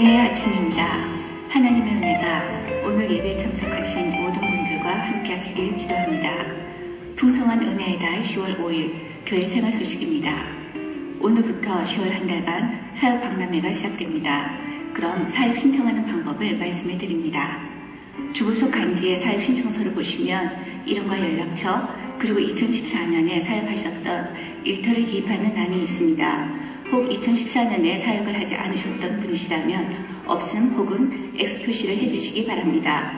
은혜의 아침입니다. 하나님의 은혜가 오늘 예배에 참석하신 모든 분들과 함께 하시길 기도합니다. 풍성한 은혜의 달 10월 5일 교회 생활 소식입니다. 오늘부터 10월 한 달간 사역 박람회가 시작됩니다. 그럼 사역 신청하는 방법을 말씀해 드립니다. 주소서 간지의 사역 신청서를 보시면 이름과 연락처 그리고 2014년에 사역하셨던 일터를 기입하는欄이 있습니다. 혹 2014년에 사역을 하지 않으셨던 분이시라면 없음 혹은 X 표시를 해주시기 바랍니다.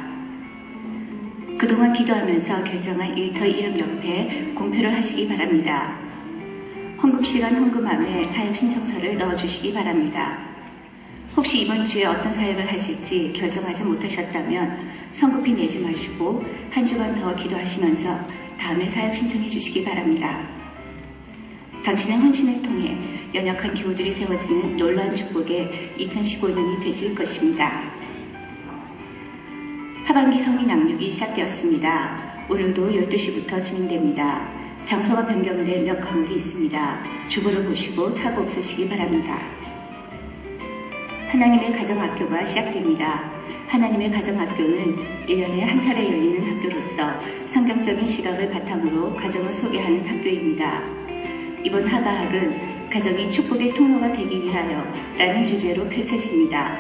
그동안 기도하면서 결정한 일터 이름 옆에 공표를 하시기 바랍니다. 헌금시간 헌금함에 사역 신청서를 넣어주시기 바랍니다. 혹시 이번 주에 어떤 사역을 하실지 결정하지 못하셨다면 성급히 내지 마시고 한 주간 더 기도하시면서 다음에 사역 신청해 주시기 바랍니다. 당신의 헌신을 통해 연약한 기호들이 세워지는 놀라운 축복의 2015년이 되실 것입니다. 하반기 성인 양육이 시작되었습니다. 오늘도 12시부터 진행됩니다. 장소가 변경된 몇 과목이 있습니다. 주보를 보시고 착오 없으시기 바랍니다. 하나님의 가정학교가 시작됩니다. 하나님의 가정학교는 1년에 한 차례 열리는 학교로서 성경적인 시각을 바탕으로 가정을 소개하는 학교입니다. 이번 하가학은 가정이 축복의 통로가 되기 위하여 라는 주제로 펼쳐집니다.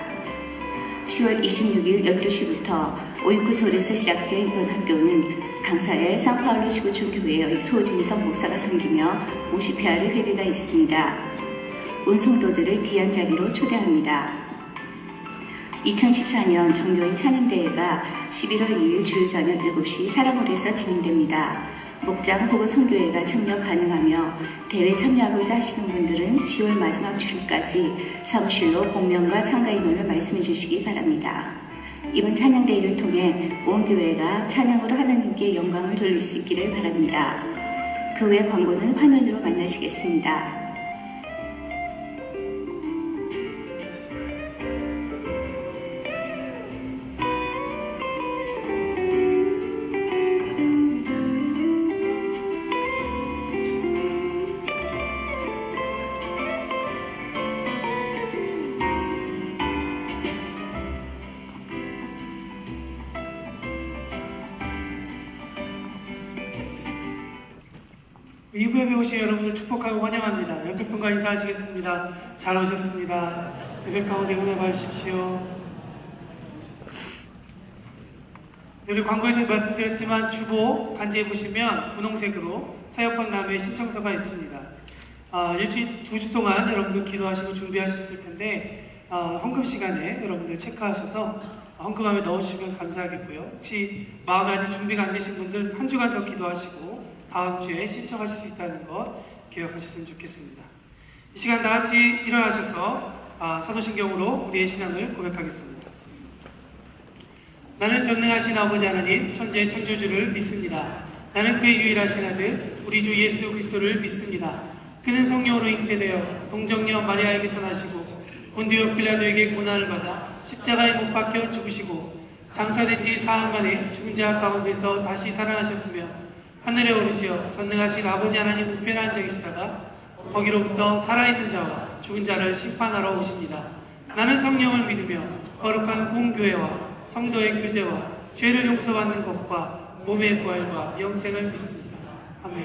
10월 26일 12시부터 오이쿠솔에서 시작된 이번 학교는 강사의 상파울로 지구 중교회의 소진석 목사가 섬기며 50회알의 회비가 있습니다. 온 성도들을 귀한 자리로 초대합니다. 2014년 정교인 찬양대회가 11월 2일 주일 저녁 7시 사랑홀에서 진행됩니다. 목장 혹은 선교회가 참여 가능하며 대회 참여하고자 하시는 분들은 10월 마지막 주일까지 사무실로 공명과 참가 인원을 말씀해 주시기 바랍니다. 이번 찬양대회를 통해 온 교회가 찬양으로 하나님께 영광을 돌릴 수 있기를 바랍니다. 그 외 광고는 화면으로 만나시겠습니다. 미국에 오신 여러분을 축복하고 환영합니다. 옆에 분과 인사하시겠습니다. 잘 오셨습니다. 예배 가운데 은혜 받으십시오. 여기 광고에서 말씀드렸지만 주보 간지에 보시면 분홍색으로 사역박람회 신청서가 있습니다. 일주일 2주 동안 여러분들 기도하시고 준비하셨을 텐데 헌금 시간에 여러분들 체크하셔서 헌금함에 넣어주시면 감사하겠고요. 혹시 마음에 아직 준비가 안 되신 분들 한 주간 더 기도하시고 다음 주에 신청하실 수 있다는 것 기억하셨으면 좋겠습니다. 이 시간 다 같이 일어나셔서 사도신경으로 우리의 신앙을 고백하겠습니다. 나는 전능하신 아버지 하나님 천지의 창조주를 믿습니다. 나는 그의 유일하신 아들 우리 주 예수 그리스도를 믿습니다. 그는 성령으로 잉태되어 동정녀 마리아에게서 나시고 본디오 빌라도에게 고난을 받아 십자가에 못 박혀 죽으시고 장사된 지 사흘 만에 죽은 자 가운데서 다시 살아나셨으며 하늘에 오르시어 전능하신 아버지 하나님 우편에 앉아 계시다가 거기로부터 살아있는 자와 죽은 자를 심판하러 오십니다. 나는 성령을 믿으며 거룩한 공교회와 성도의 교제와 죄를 용서받는 것과 몸의 부활과 영생을 믿습니다. 아멘.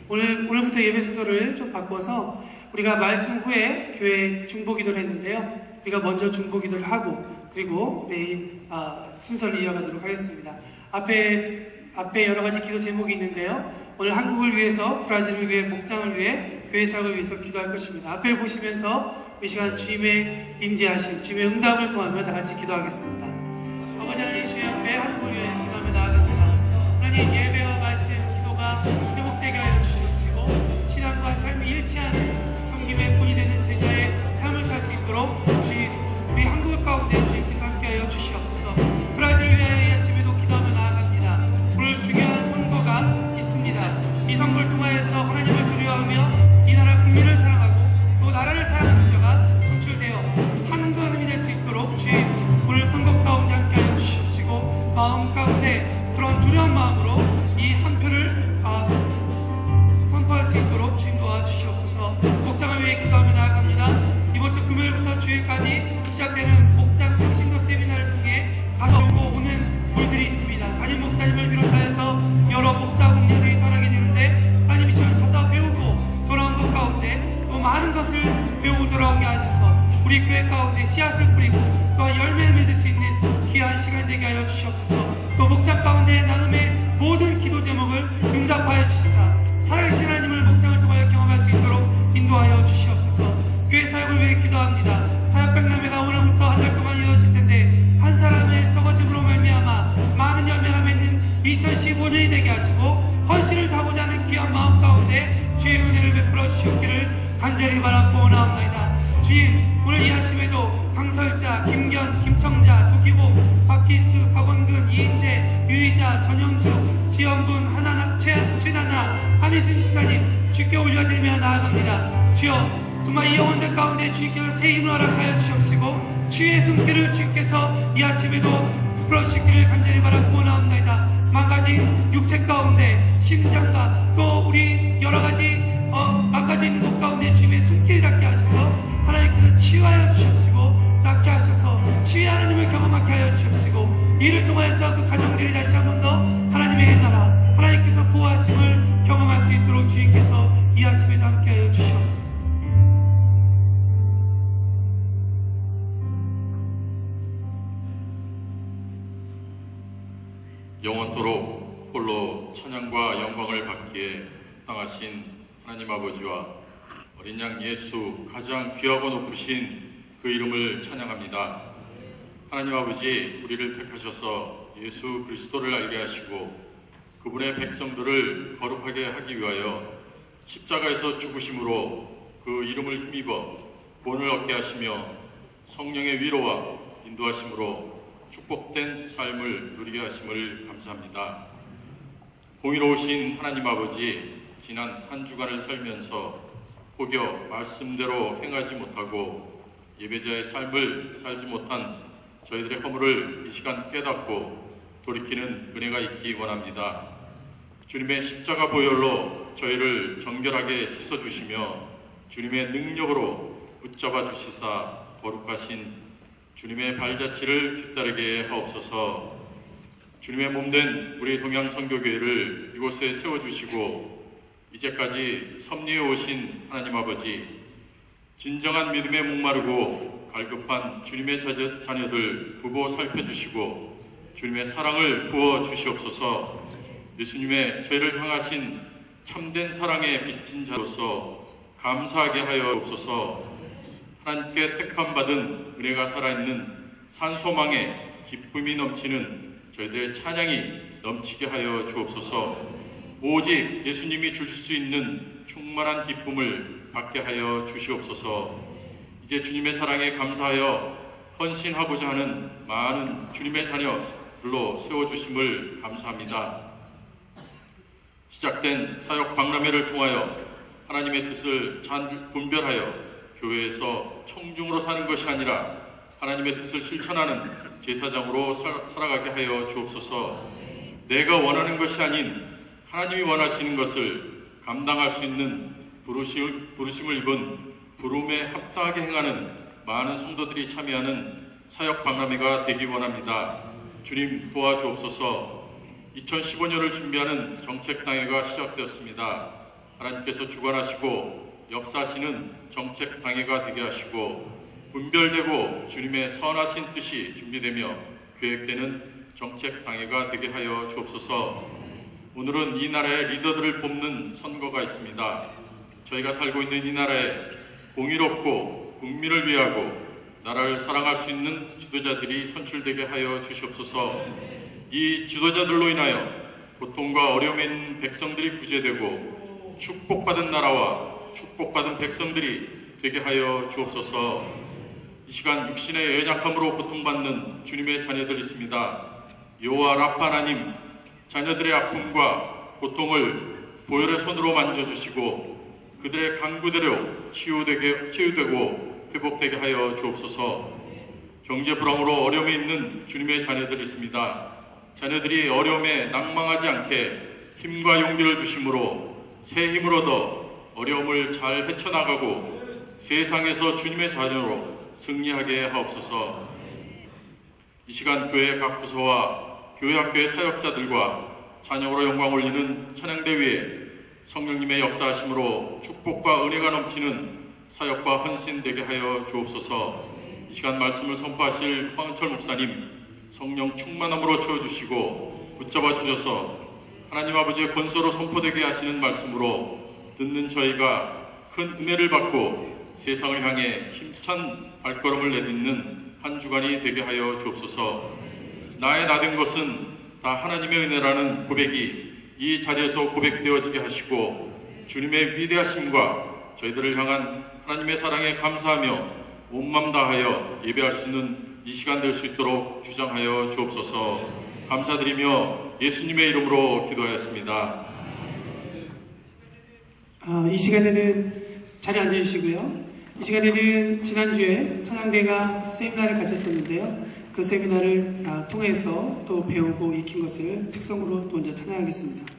오늘부터 예배 순서를 좀 바꿔서 우리가 말씀 후에 교회 중보기도를 했는데요. 우리가 먼저 중보기도를 하고 그리고 내일 순서를 이어가도록 하겠습니다. 앞에 여러 가지 기도 제목이 있는데요. 오늘 한국을 위해서, 브라질을 위해, 목장을 위해, 교회 사역을 위해서 기도할 것입니다. 앞을 보시면서 이 시간 주님의 임재하심, 주님의 응답을 구하며 다 같이 기도하겠습니다. 아버지 하나님 주의 앞에 한국을 위해 기도하며 나아갑니다. 하나님 예배와 말씀, 기도가 회복되게 하여 주시옵시고 신앙과 삶이 일치하는 섬김의 본이 되는 제자의 삶을 살 수 있도록 우리 한국 가운데 주님께서 함께하여 주시옵소서. 브라질을 위하여 이 아침에도 기도하며 나아갑니다. 오늘 중요한 선거가 있습니다. 이 선거를 통하여서 하나님을 두려워하며 이 나라 국민을 사랑하고 또 나라를 사랑하는 자가 선출되어 한국과 힘이 될 수 있도록 주님 오늘 선거 가운데 함께하여 주시옵시고 마음 가운데 그런 두려운 마음으로 이 한 표를 선포할 수 있도록 주님 도와주시옵소서. 목장을 위해 기도하며 나아갑니다. 이번 주 금요일부터 주일까지 하여 주시옵소서. 또 목장 가운데 나눔의 모든 기도 제목을 응답하여 주시사 살아계신 하나님을 목장을 통하여 경험할 수 있도록 인도하여 주시옵소서. 교회 사역을 위해 기도합니다. 사역백남회가 오늘부터 한 달 동안 이어질 텐데 한 사람의 썩어짐으로 말미암아 많은 열매가 맺는 2015년이 되게 하시고 헌신을 다고자 하는 귀한 마음 가운데 주의 은혜를 베풀어 주시옵기를 간절히 바라고 나옵나이다. 주님, 오늘 이 아침에도 강설자, 김견, 김청자, 도기봉, 박기수, 박원근, 이인재, 유희자, 전영수, 지연분, 하나나, 최나나, 한희순 집사님 주께 올려드리며 나아갑니다. 주여, 정말 이 영혼들 가운데 주께서 새 힘을 허락하여 주시옵시고 주의 손길을 주께서 이 아침에도 부풀어 주시기를 간절히 바라고 나옵나이다. 망가진 육체 가운데 심장과 또 우리 여러가지 망가진 곳 가운데 주님의 손길을 닿게 하셔서 하나님께서 치유하여 주시옵시고 낫게 하셔서 치유의 하나님을 경험하게 하여 주시옵시고 이를 통하여서 그 가정들이 다시 한 번 더 하나님의 나라 하나님께서 보호하심을 경험할 수 있도록 주님께서 이 아침에도 함께 하여 주시옵소서. 영원토록 홀로 찬양과 영광을 받기에 합당하신 하나님 아버지와 어린 양 예수 가장 귀하고 높으신 그 이름을 찬양합니다. 하나님 아버지, 우리를 택하셔서 예수 그리스도를 알게 하시고 그분의 백성들을 거룩하게 하기 위하여 십자가에서 죽으심으로 그 이름을 힘입어 구원을 얻게 하시며 성령의 위로와 인도하심으로 축복된 삶을 누리게 하심을 감사합니다. 공의로우신 하나님 아버지, 지난 한 주간을 살면서 혹여 말씀대로 행하지 못하고 예배자의 삶을 살지 못한 저희들의 허물을 이 시간 깨닫고 돌이키는 은혜가 있기 원합니다. 주님의 십자가 보혈로 저희를 정결하게 씻어주시며 주님의 능력으로 붙잡아 주시사 거룩하신 주님의 발자취를 뒤따르게 하옵소서. 주님의 몸된 우리 동양선교교회를 이곳에 세워주시고 이제까지 섭리해 오신 하나님 아버지, 진정한 믿음에 목마르고 갈급한 주님의 자녀들 부보 살펴주시고 주님의 사랑을 부어 주시옵소서. 예수님의 죄를 향하신 참된 사랑에 빚진 자로서 감사하게 하여 옵소서. 하나님께 택함받은 은혜가 살아있는 산소망에 기쁨이 넘치는 저희들의 찬양이 넘치게 하여 주옵소서. 오직 예수님이 주실 수 있는 충만한 기쁨을 받게 하여 주시옵소서. 이제 주님의 사랑에 감사하여 헌신하고자 하는 많은 주님의 자녀들로 세워주심을 감사합니다. 시작된 사역 박람회를 통하여 하나님의 뜻을 잘 분별하여 교회에서 청중으로 사는 것이 아니라 하나님의 뜻을 실천하는 제사장으로 살아가게 하여 주옵소서. 내가 원하는 것이 아닌 하나님이 원하시는 것을 감당할 수 있는 부르심을 입은 부름에 합당하게 행하는 많은 성도들이 참여하는 사역 박람회가 되기 원합니다. 주님 도와주옵소서. 2015년을 준비하는 정책당회가 시작되었습니다. 하나님께서 주관하시고 역사하시는 정책당회가 되게 하시고 분별되고 주님의 선하신 뜻이 준비되며 계획되는 정책당회가 되게 하여 주옵소서. 오늘은 이 나라의 리더들을 뽑는 선거가 있습니다. 저희가 살고 있는 이 나라에 공의롭고 국민을 위하고 나라를 사랑할 수 있는 지도자들이 선출되게 하여 주시옵소서. 이 지도자들로 인하여 고통과 어려움에 있는 백성들이 구제되고 축복받은 나라와 축복받은 백성들이 되게 하여 주옵소서. 이 시간 육신의 연약함으로 고통받는 주님의 자녀들 있습니다. 여호와 라파 하나님, 자녀들의 아픔과 고통을 보혈의 손으로 만져주시고 그들의 간구대로 치유되고 회복되게 하여 주옵소서. 경제 불황으로 어려움에 있는 주님의 자녀들 있습니다. 자녀들이 어려움에 낭망하지 않게 힘과 용기를 주심으로 새 힘을 얻어 어려움을 잘 헤쳐나가고 세상에서 주님의 자녀로 승리하게 하옵소서. 이 시간 교회 각 부서와 교회 학교의 사역자들과 찬양으로 영광 올리는 찬양대 위에 성령님의 역사하심으로 축복과 은혜가 넘치는 사역과 헌신되게 하여 주옵소서. 이 시간 말씀을 선포하실 황은철 목사님, 성령 충만함으로 채워주시고 붙잡아 주셔서 하나님 아버지의 권세로 선포되게 하시는 말씀으로 듣는 저희가 큰 은혜를 받고 세상을 향해 힘찬 발걸음을 내딛는 한 주간이 되게 하여 주옵소서. 나의 나된 것은 다 하나님의 은혜라는 고백이 이 자리에서 고백되어지게 하시고 주님의 위대하심과 저희들을 향한 하나님의 사랑에 감사하며 온 맘 다하여 예배할 수 있는 이 시간 될 수 있도록 주장하여 주옵소서. 감사드리며 예수님의 이름으로 기도하였습니다. 이 시간에는 자리에 앉아주시고요. 이 시간에는 지난주에 찬양대가 세미나를 가졌었는데요. 그 세미나를 통해서 또 배우고 익힌 것을 특성으로 또 먼저 찬양하겠습니다.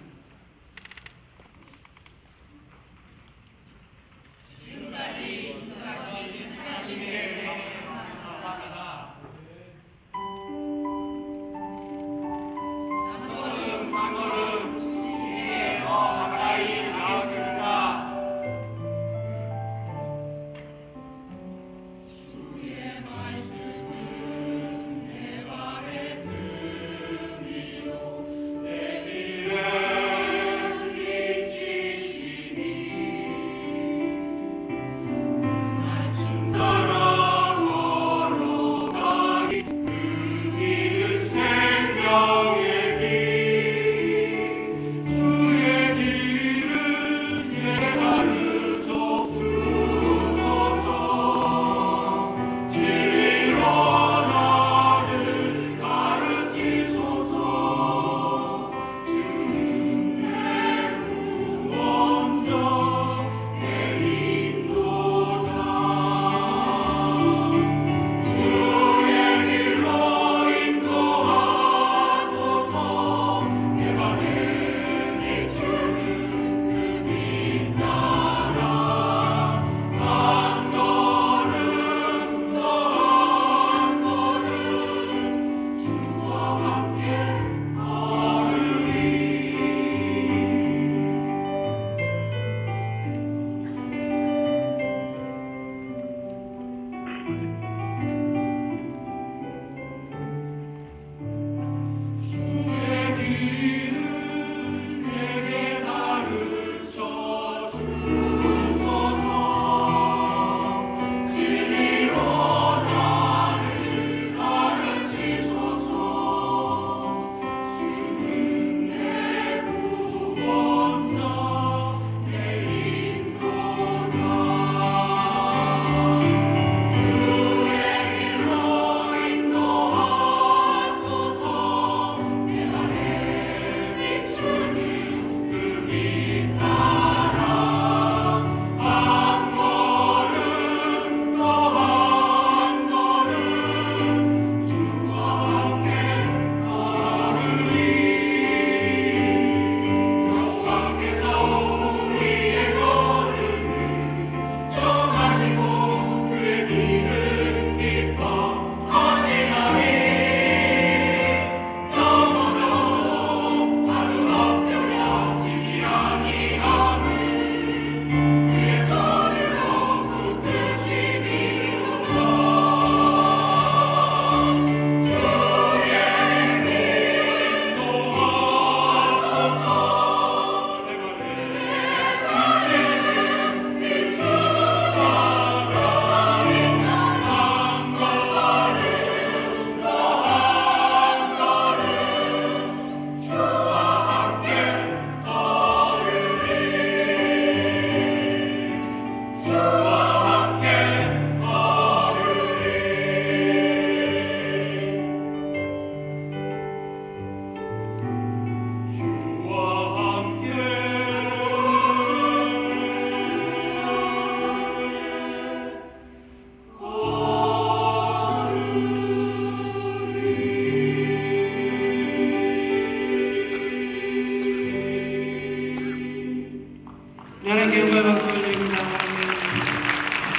하나님께 영광의 박수를 드립니다.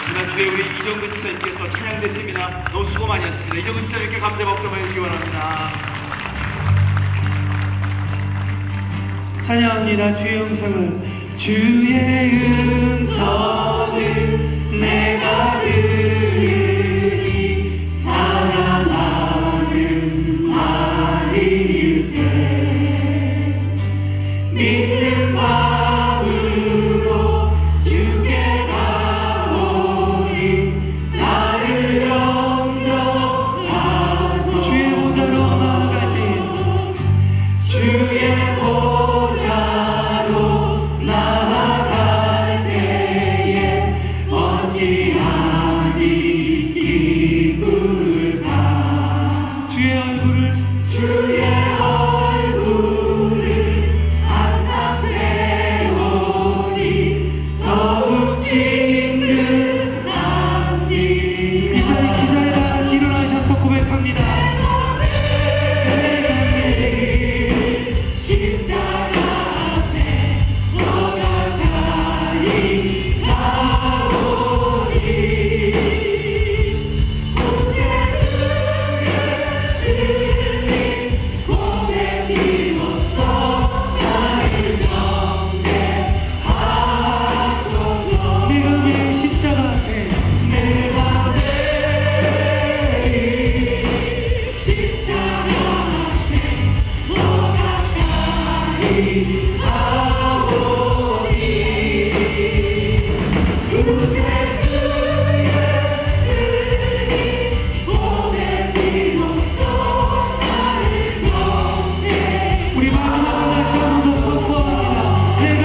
지난주에 우리 이정근 집사님께서 찬양됐습니다. 너무 수고 많이 했습니다. 이정근 집사님께 감사의 박수 한번 해주시기 바랍니다. 찬양합니다. 주의 음성을, 주의 음성을 내가 들으니 사랑하는 고백합니다. 우리 마지막으로 다시 한 번 더 선포합니다. 내가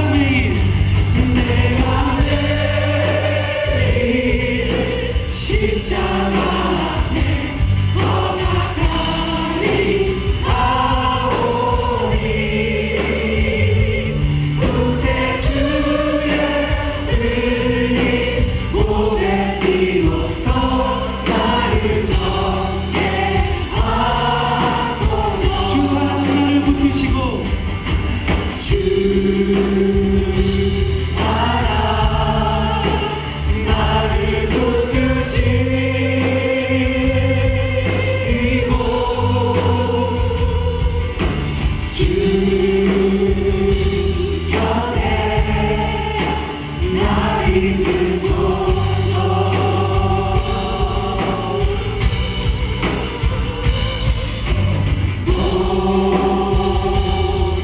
매일 십자가 앞에 더 가까이 가오니 구세주의 은혜 고백 비로소 나를 정죄하소서. 주 사랑 나를 붙드시고 주 사랑 나를 붙드시고 주 곁에 나를 이끌소서.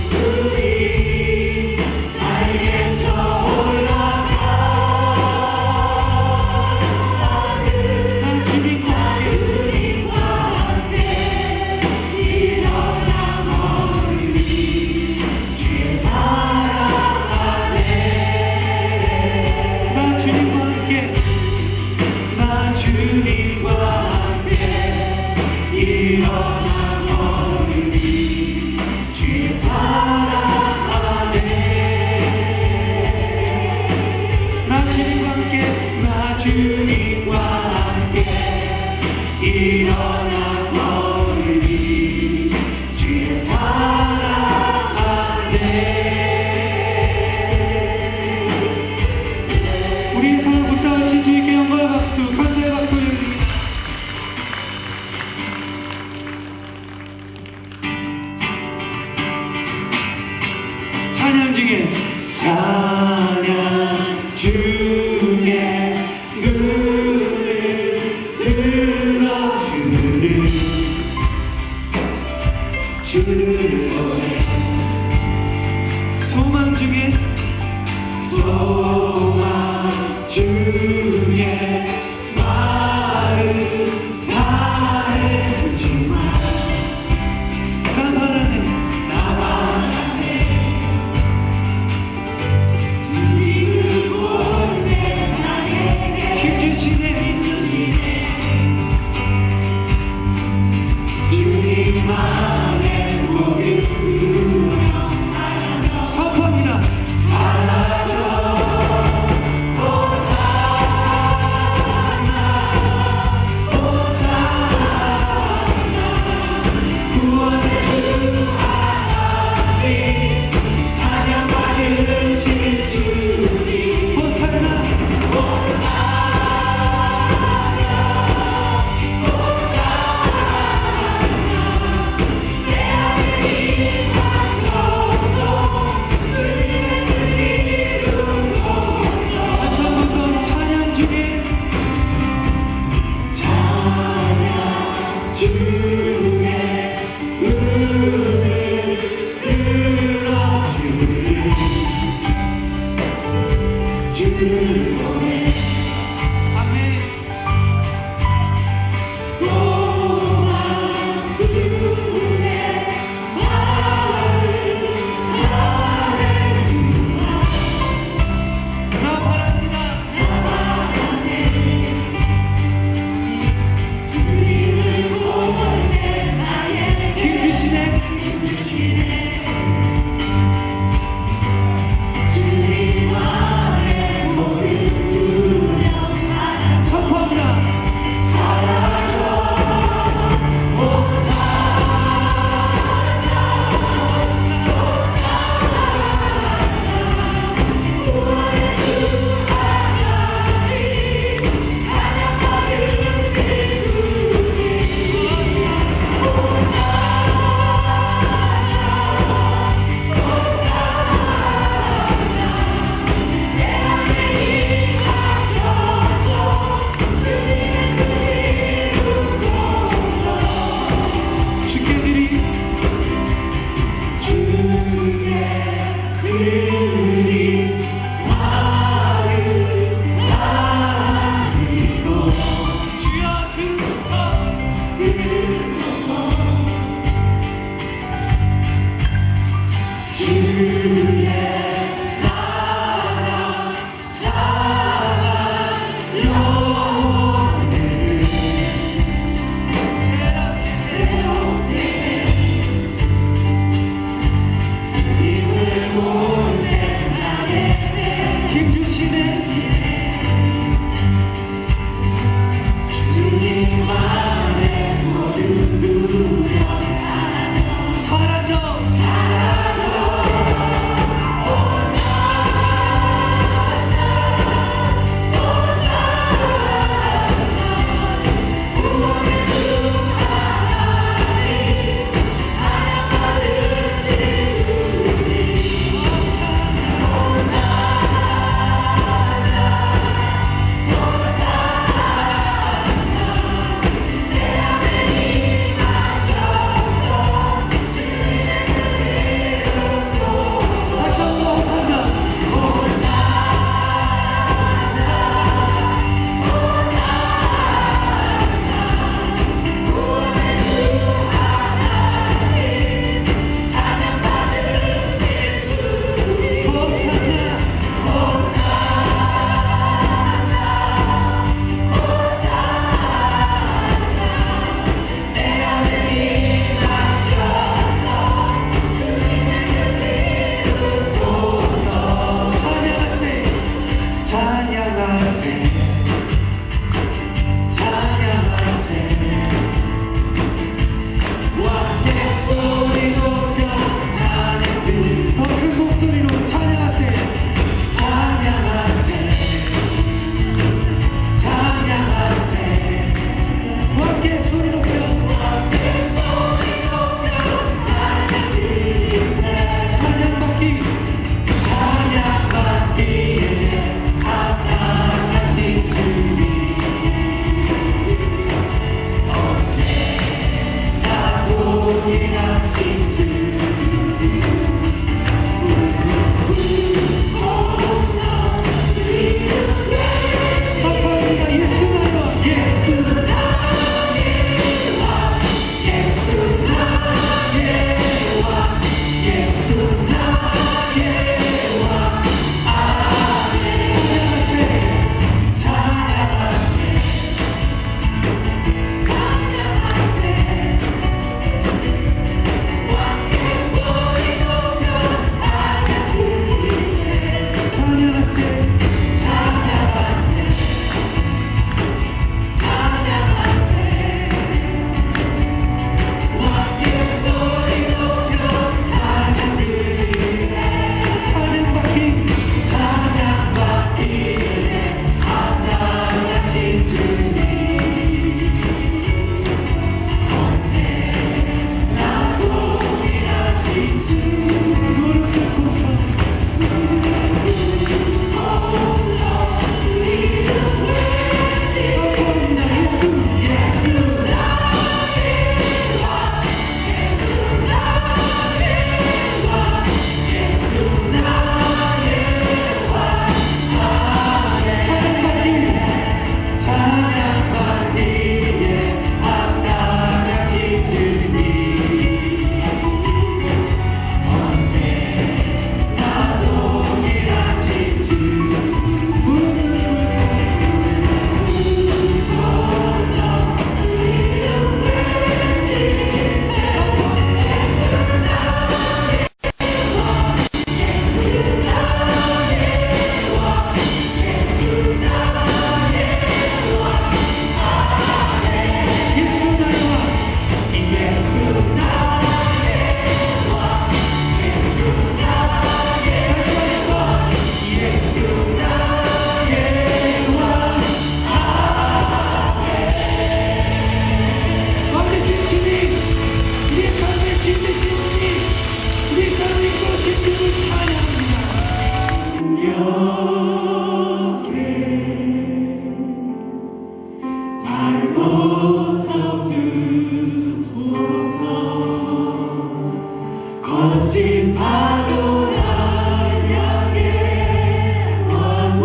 목소리 날개쳐 올라가 나 주님과 함께 일어나 멀리 주의 사랑 안에 나 주님과 함께 일어나 멀리 주의 사랑 안에 나 주님과 함께 일어나 멀리 주의 사랑 안에. 우리 인생을 붙잡으신 주님께 영광의 박수, 감사의 박수 올려드립니다. 찬양 중에 눈을 들어주는 주를 보내. 소망 중에 말을 다해주지만 나 바라네 주님만의 모든 선포합니다. 사라져 거친 파도를 향해 와도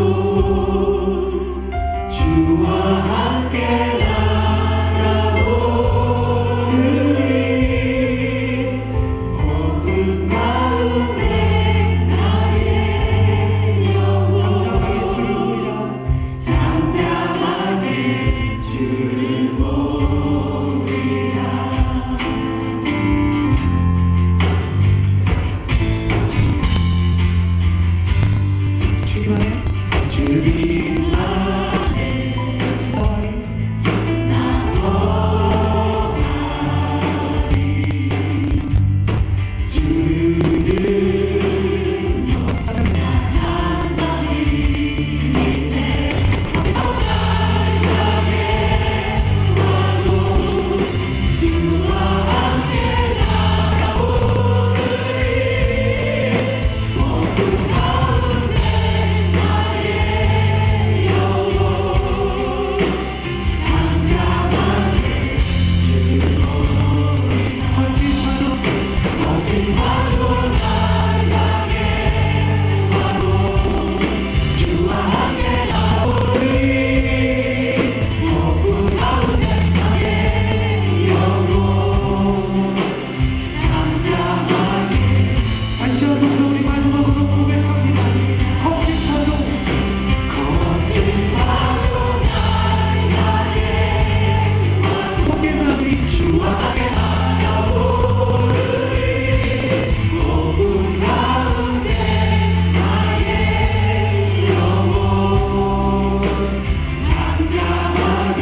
주와 함께 날아오르리 어둠 가운데 나의 영혼 잠잠하게 주를 보리라 주님 안에 나 거하리 주를 나타나리 믿네 나를 와도 주와 함께 날아오르리 어둠 가운데 나의 영혼 잠잠하게 주를 거친 파도 날 향해 와도 주와 함께 나오리 어둠 가운데 나의 영혼 잠잠하게 다시 한번 우리 마지막으로 고백합니다. 거친 파도 날 향해 와도 나의 주와 함께 날아오르리 어둠 가운데 나의 영혼 잠잠하게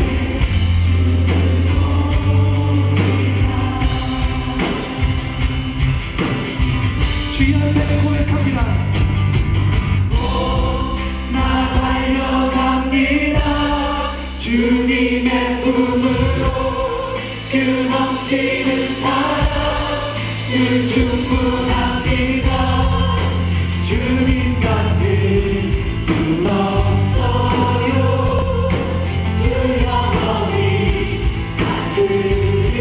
주의 앞에 고백합니다. 나 달려갑니다. 주님의 품으로 그 넘치는 사랑을 충분합니다. 주님 같은 분 없어요. 그 영원히 다스리네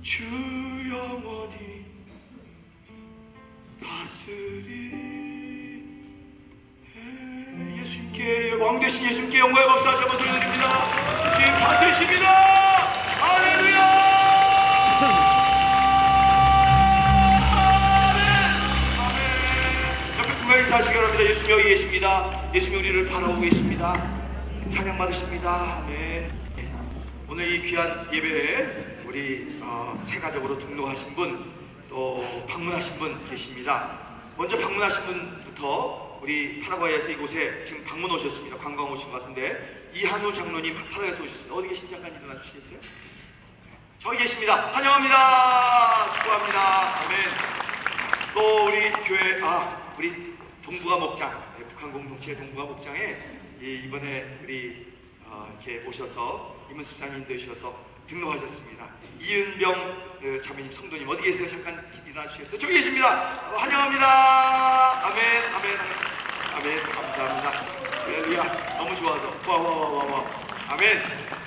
주 영원히 다스리 예수님께 왕 되신 예수님께 영광의 박수 다시 한번 돌려드립니다. 주님 다스리십니다. 할렐루야. 아멘. 옆에 구간에 다시 결합니다. 예수님 여기 계십니다. 예수님 우리를 바라보고 계십니다. 찬양 받으십니다. 아멘. 오늘 이 귀한 예배에 우리 세가족으로 등록하신 분, 또 방문하신 분 계십니다. 먼저 방문하신 분부터 우리 파라과이에서 이곳에 지금 방문 오셨습니다. 관광 오신 것 같은데 이한우 장로님 파라과이에서 오셨습니다. 어디 계신지 잠깐 일어나 주시겠어요? 저기 계십니다. 환영합니다. 축하합니다. 아멘. 또 우리 교회 우리 동부가 목장, 북한 공동체 동부가 목장에 이번에 우리 이렇게 오셔서 이문수장님 되셔서 등록하셨습니다. 이은병 자매님 성도님 어디 계세요? 잠깐 일어나 주시겠어요? 저기 계십니다. 환영합니다. 아멘, 아멘, 아멘. 감사합니다. 할렐루야. 너무 좋아서 와. 아멘.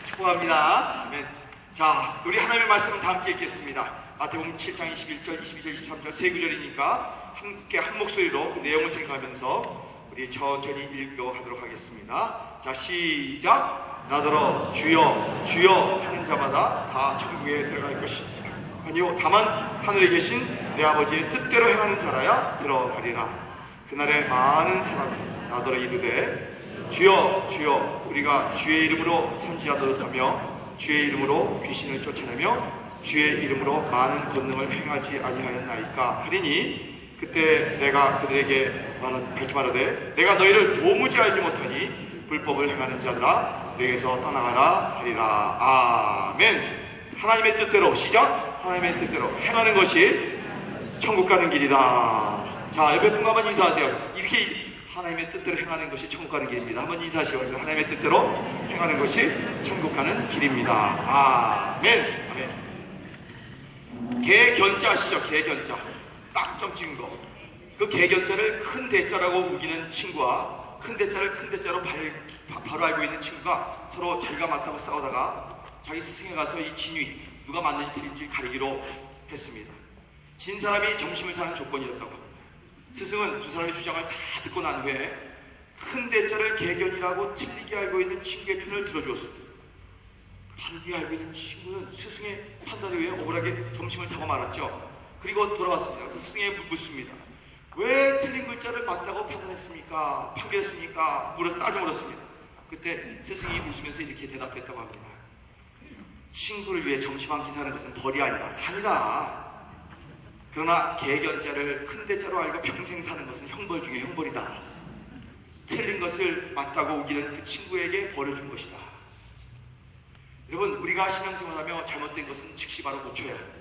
축복합니다. 아멘. 자, 우리 하나님의 말씀은 다 함께 읽겠습니다. 마태복음 7장 21절, 22절, 23절 세 구절이니까 함께 한 목소리로 그 내용을 생각하면서 우리 천천히 읽어가도록 하겠습니다. 자, 시작. 나더러 주여 주여 하는 자마다 다 천국에 들어갈 것입니다. 아니요, 다만 하늘에 계신 내 아버지의 뜻대로 행하는 자라야 들어가리라. 그날에 많은 사람이 나더러 이르되 주여 주여 우리가 주의 이름으로 선지자들을 하며 주의 이름으로 귀신을 쫓아내며 주의 이름으로 많은 권능을 행하지 아니하였나이까 하리니 그때 내가 그들에게 밝히 말하되 내가 너희를 도무지 알지 못하니 불법을 행하는 자들아 내게서 떠나가라 하리라. 아멘. 하나님의 뜻대로 시작. 하나님의 뜻대로 행하는 것이 천국 가는 길이다. 자, 옆에 분과 한번 인사하세요. 이렇게 하나님의 뜻대로 행하는 것이 천국 가는 길입니다. 한번 인사하시고 하나님의 뜻대로 행하는 것이 천국 가는 길입니다. 아멘. 아멘. 개견자 아시죠? 개견자. 딱 점 찍은 거. 그 개견자를 큰 대자라고 우기는 친구와 큰 대자를 큰 대자로 바로 알고 있는 친구가 서로 자기가 맞다고 싸우다가 자기 스승에 가서 이 진위 누가 맞는지 틀린지 가리기로 했습니다. 진 사람이 점심을 사는 조건이었다고 합니다. 스승은 두 사람의 주장을 다 듣고 난 후에 큰 대자를 개견이라고 틀리게 알고 있는 친구의 편을 들어주었습니다. 틀리게 알고 있는 친구는 스승의 판단에 의해 억울하게 점심을 사고 말았죠. 그리고 돌아왔습니다. 그래서 스승에 묻습니다. 왜 틀린 글자를 맞다고 판단했습니까? 판결했습니까? 따져 물었습니다. 그때 스승이 웃으면서 이렇게 대답했다고 합니다. 친구를 위해 점심 한 끼 사는 것은 벌이 아니라 산이다. 그러나 개견자를 큰 대자로 알고 평생 사는 것은 형벌 중에 형벌이다. 틀린 것을 맞다고 우기는 그 친구에게 벌을 준 것이다. 여러분, 우리가 신앙생활하며 잘못된 것은 즉시 바로 고쳐야 합니다.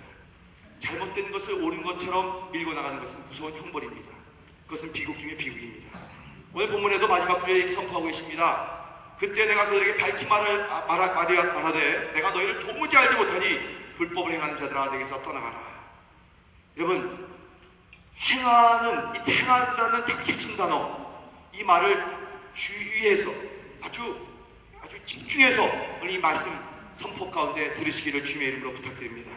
잘못된 것을 옳은 것처럼 밀고 나가는 것은 무서운 형벌입니다. 그것은 비극 중에 비극입니다. 오늘 본문에도 마지막 구절에 선포하고 계십니다. 그때 내가 그들에게 밝히 말하되 내가 너희를 도무지 알지 못하니 불법을 행하는 자들아 내게서 떠나가라. 여러분, 행한다는 탁해친 단어, 이 말을 주의해서 아주 집중해서 오늘 이 말씀 선포 가운데 들으시기를 주님의 이름으로 부탁드립니다.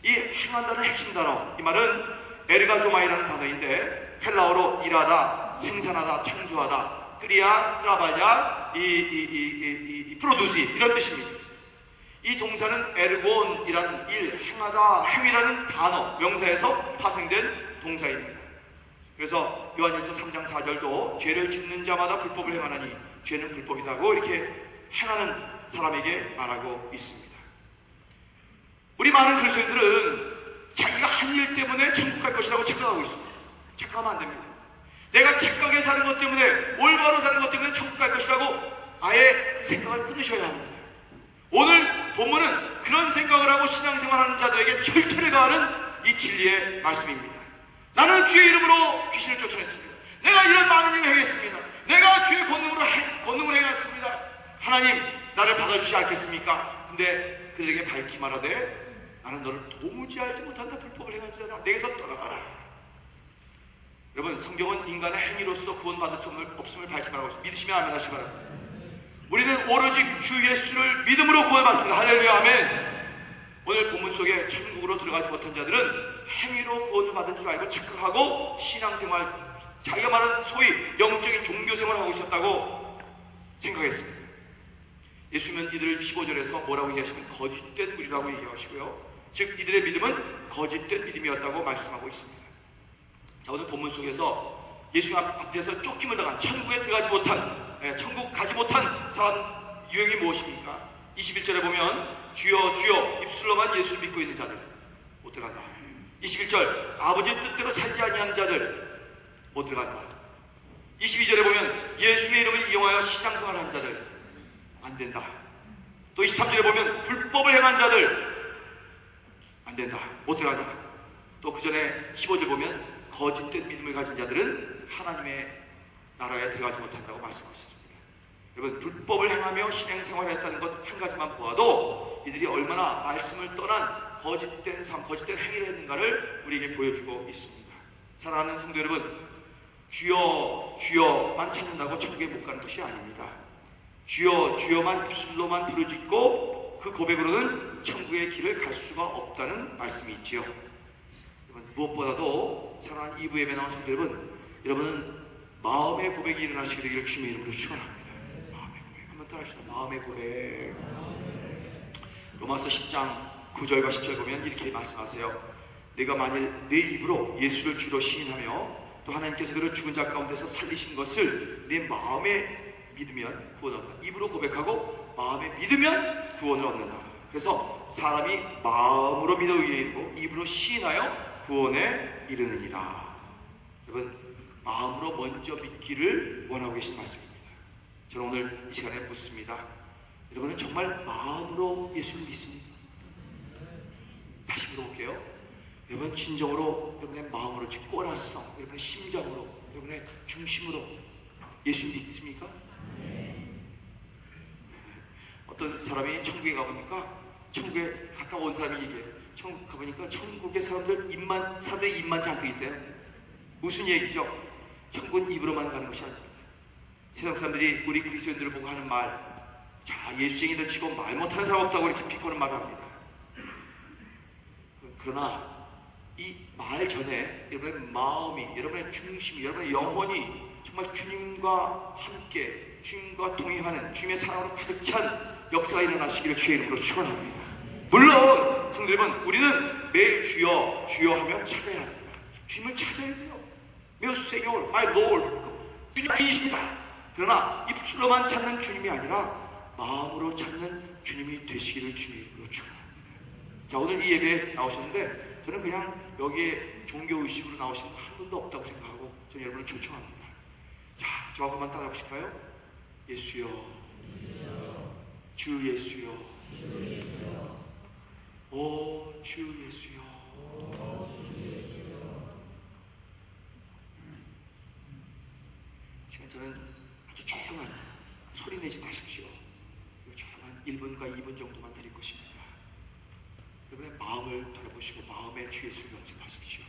이 행한다는 핵심 단어, 이 말은 에르가조마이라는 단어인데 헬라어로 일하다, 생산하다, 창조하다, 크리아, 트라바냐, 프로두시 이런 뜻입니다. 이 동사는 에르곤이라는 일, 행하다, 행위라는 단어, 명사에서 파생된 동사입니다. 그래서 요한일서 3장 4절도 죄를 짓는 자마다 불법을 행하나니 죄는 불법이다고 이렇게 행하는 사람에게 말하고 있습니다. 우리 많은 그리스도인들은 자기가 한 일 때문에 천국 갈 것이라고 착각하고 있습니다. 착각하면 안 됩니다. 내가 착각에 사는 것 때문에, 올바로 사는 것 때문에 천국 갈 것이라고 아예 생각을 끊으셔야 합니다. 오늘 본문은 그런 생각을 하고 신앙생활하는 자들에게 혈퇴를 가하는 이 진리의 말씀입니다. 나는 주의 이름으로 귀신을 쫓아냈습니다. 내가 이런 많은 일을 행했습니다. 내가 주의 권능으로 행했습니다. 하나님, 나를 받아주지 않겠습니까? 근데 그들에게 밝히 말하되 나는 너를 도무지 알지 못한다. 불법을 행한 자라 내게서 떠나가라. 여러분, 성경은 인간의 행위로서 구원받을 수 없음을 밝히 말하고 있습니다. 믿으시면 아멘 하시기 바랍니다. 우리는 오로지 주 예수를 믿음으로 구원받습니다. 할렐루야, 아멘. 오늘 본문 속에 천국으로 들어가지 못한 자들은 행위로 구원을 받은 줄 알고 착각하고 신앙생활, 자기가 말하는 소위 영적인 종교생활을 하고 있었다고 생각했습니다. 예수님은 이들을 15절에서 뭐라고 얘기하시면 거짓된 무리라고 얘기하시고요. 즉 이들의 믿음은 거짓된 믿음이었다고 말씀하고 있습니다. 자, 오늘 본문 속에서 예수님 앞에서 쫓김을 당한 천국 가지 못한 사람 유형이 무엇입니까? 21절에 보면 주여 주여 입술로만 예수를 믿고 있는 자들 못 들어간다. 21절 아버지의 뜻대로 살지 아니하는 자들 못 들어간다. 22절에 보면 예수의 이름을 이용하여 신앙생활하는 자들 안 된다. 또 23절에 보면 불법을 행한 자들 안 된다. 못 들어간다. 또 그 전에 15절 보면 거짓된 믿음을 가진 자들은 하나님의 나라에 들어가지 못한다고 말씀하셨습니다. 여러분 불법을 행하며 신앙생활을 했다는 것 한 가지만 보아도 이들이 얼마나 말씀을 떠난 거짓된 삶, 거짓된 행위를 했는가를 우리에게 보여주고 있습니다. 사랑하는 성도 여러분, 주여 주여만 찾는다고 천국에 못 가는 것이 아닙니다. 주여 주여만 입술로만 부르짖고 그 고백으로는 천국의 길을 갈 수가 없다는 말씀이 있지요. 여러분 무엇보다도 사랑하는 2부 예배 나온 성도 여러분, 여러분은 마음의 고백이 일어나시게 되기를 주님의 이름으로 축원합니다. 마음의 고백 한번 따라합시다. 마음의 고백. 로마서 10장 9절과 10절 보면 이렇게 말씀하세요. 내가 만일 내 입으로 예수를 주로 시인하며 또 하나님께서 그를 죽은 자 가운데서 살리신 것을 내 마음에 믿으면 구원을 얻는다. 입으로 고백하고 마음에 믿으면 구원을 얻는다. 그래서 사람이 마음으로 믿어 의에 이르고 입으로 시인하여 구원에 이르느니라. 여러분 마음으로 먼저 믿기를 원하고 계신 말씀입니다. 저는 오늘 이 시간에 묻습니다. 여러분은 정말 마음으로 예수를 믿습니까? 다시 물어볼게요. 여러분 진정으로 여러분의 마음으로 꼬라서 여러분의 심장으로 여러분의 중심으로 예수 믿습니까? 어떤 사람이 천국에 가보니까 천국에 갔다 온 사람이 얘기해요. 천국 가보니까 천국의 사람들의 입만 잠겨 있대요. 무슨 얘기죠? 천국은 입으로만 가는 것이 아닙니다. 세상 사람들이 우리 그리스도인들을 보고 하는 말, 자 예수쟁이들 치고 말 못하는 사람 없다고 이렇게 비꼬는 말을 합니다. 그러나 이 말 전에 여러분의 마음이, 여러분의 중심이, 여러분의 영혼이 정말 주님과 함께 주님과 동행하는 주님의 사랑으로 가득 찬 역사가 일어나시기를 주의 이름으로 축원합니다. 물론 성도 여러분, 우리는 매일 주여 주여 하며 찾아야 합니다. 주님을 찾아야 돼요. 메오 세뇨 마이 롤드 주님이십니다. 그러나 입술로만 찾는 주님이 아니라 마음으로 찾는 주님이 되시기를 주의 이름으로 축원합니다. 자, 오늘 이 예배에 나오셨는데 저는 그냥 여기에 종교의식으로 나오시는 분 한 분도 없다고 생각하고 저는 여러분을 초청합니다. 자, 저하고 한번 따라하고 싶어요? 예수여, 주 예수여, 오 주 예수여. 지금 저는 아주 조용한 소리 내지 마십시오. 조용한 1분과 2분 정도만 드릴 것입니다. 여러분의 마음을 돌아보시고 마음의 주 예수를 연습하십시오.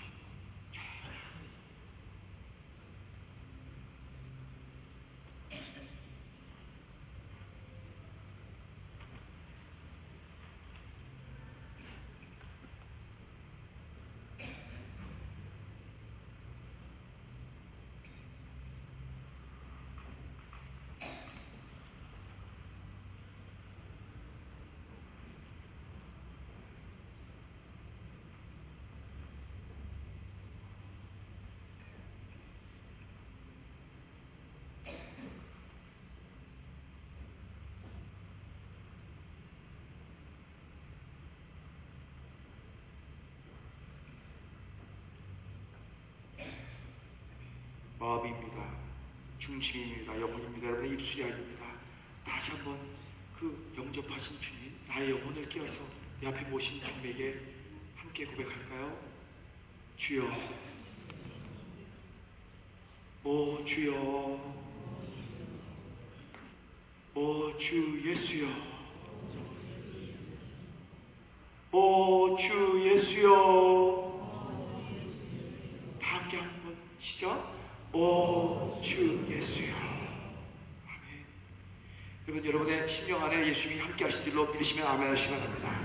마음입니다. 중심입니다. 영혼입니다. 여러분의 입술이 아닙니다. 다시 한번 그 영접하신 주님, 나의 영혼을 깨어서 내 앞에 모신 주님에게 함께 고백할까요? 주여, 오 주여, 오 주 예수여, 오 주 예수여. 다 함께 한번 시작. 오 주 예수여. 아멘. 여러분, 여러분의 심령 안에 예수님이 함께 하신 줄로 믿으시면 아멘 하시기 바랍니다.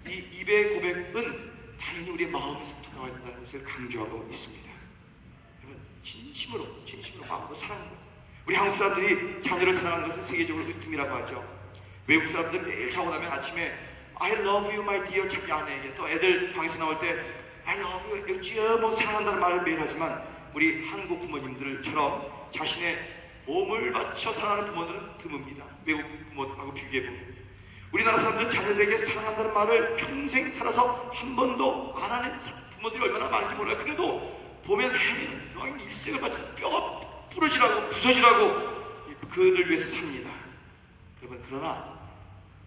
이 입의 고백은 당연히 우리의 마음에서부터 나와야 된다는 것을 강조하고 있습니다. 여러분, 진심으로 마음으로 사랑합니다. 우리 한국 사람들이 자녀를 사랑하는 것은 세계적으로 으뜸이라고 하죠. 외국 사람들은 매일 자고 나면 아침에 I love you my dear 자기 아내에게, 또 애들 방에서 나올 때 I love you, 주여 뭐 사랑한다는 말을 매일 하지만 우리 한국 부모님들처럼 자신의 몸을 바쳐 사랑하는 부모들은 드뭅니다. 외국 부모하고 비교해보면. 우리나라 사람들은 자녀들에게 사랑한다는 말을 평생 살아서 한 번도 안 하는 부모들이 얼마나 많은지 몰라요. 그래도 보면 해는 일생을 바쳐 뼈가 부러지라고 부서지라고 그들을 위해서 삽니다. 여러분, 그러나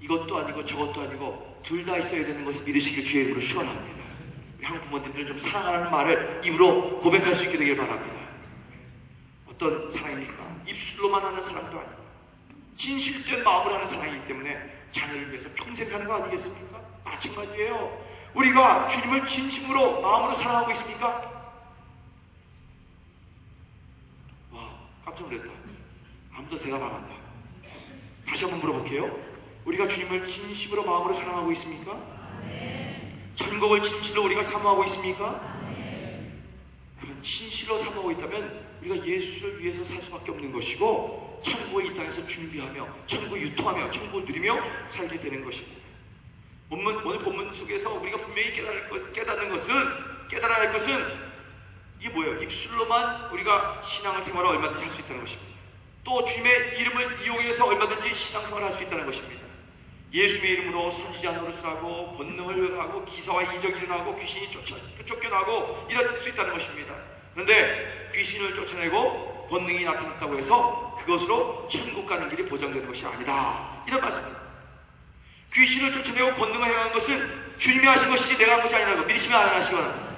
이것도 아니고 저것도 아니고 둘 다 있어야 되는 것을 믿으시길 주의 이름으로 축원합니다. 한국 부모님들은 좀 사랑하는 말을 입으로 고백할 수 있게 되길 바랍니다. 어떤 사랑입니까? 입술로만 하는 사랑도 아니고 진실된 마음으로 하는 사랑이기 때문에 자녀를 위해서 평생 하는 거 아니겠습니까? 마찬가지예요. 우리가 주님을 진심으로 마음으로 사랑하고 있습니까? 와, 깜짝 놀랐다. 아무도 대답 안 한다. 다시 한번 물어볼게요. 우리가 주님을 진심으로 마음으로 사랑하고 있습니까? 천국을 진실로 우리가 사모하고 있습니까? 그런 진실로 사모하고 있다면 우리가 예수를 위해서 살 수밖에 없는 것이고 천국을 이 땅에서 준비하며 천국을 유통하며 천국을 누리며 살게 되는 것입니다. 오늘 본문 속에서 우리가 분명히 깨달아야 할 것은 이게 뭐예요? 입술로만 우리가 신앙생활을 얼마든지 할 수 있다는 것입니다. 또 주님의 이름을 이용해서 얼마든지 신앙생활을 할 수 있다는 것입니다. 예수의 이름으로 선지자 노릇을 하고 권능을 하고 기사와 이적이 일어나고 귀신이 쫓겨나고 이럴 수 있다는 것입니다. 그런데 귀신을 쫓아내고 권능이 나타났다고 해서 그것으로 천국 가는 길이 보장되는 것이 아니다. 이런 말씀입니다. 귀신을 쫓아내고 권능을 행한 것은 주님이 하신 것이지 내가 한 것이 아니라고 믿으시면 안 하시거나.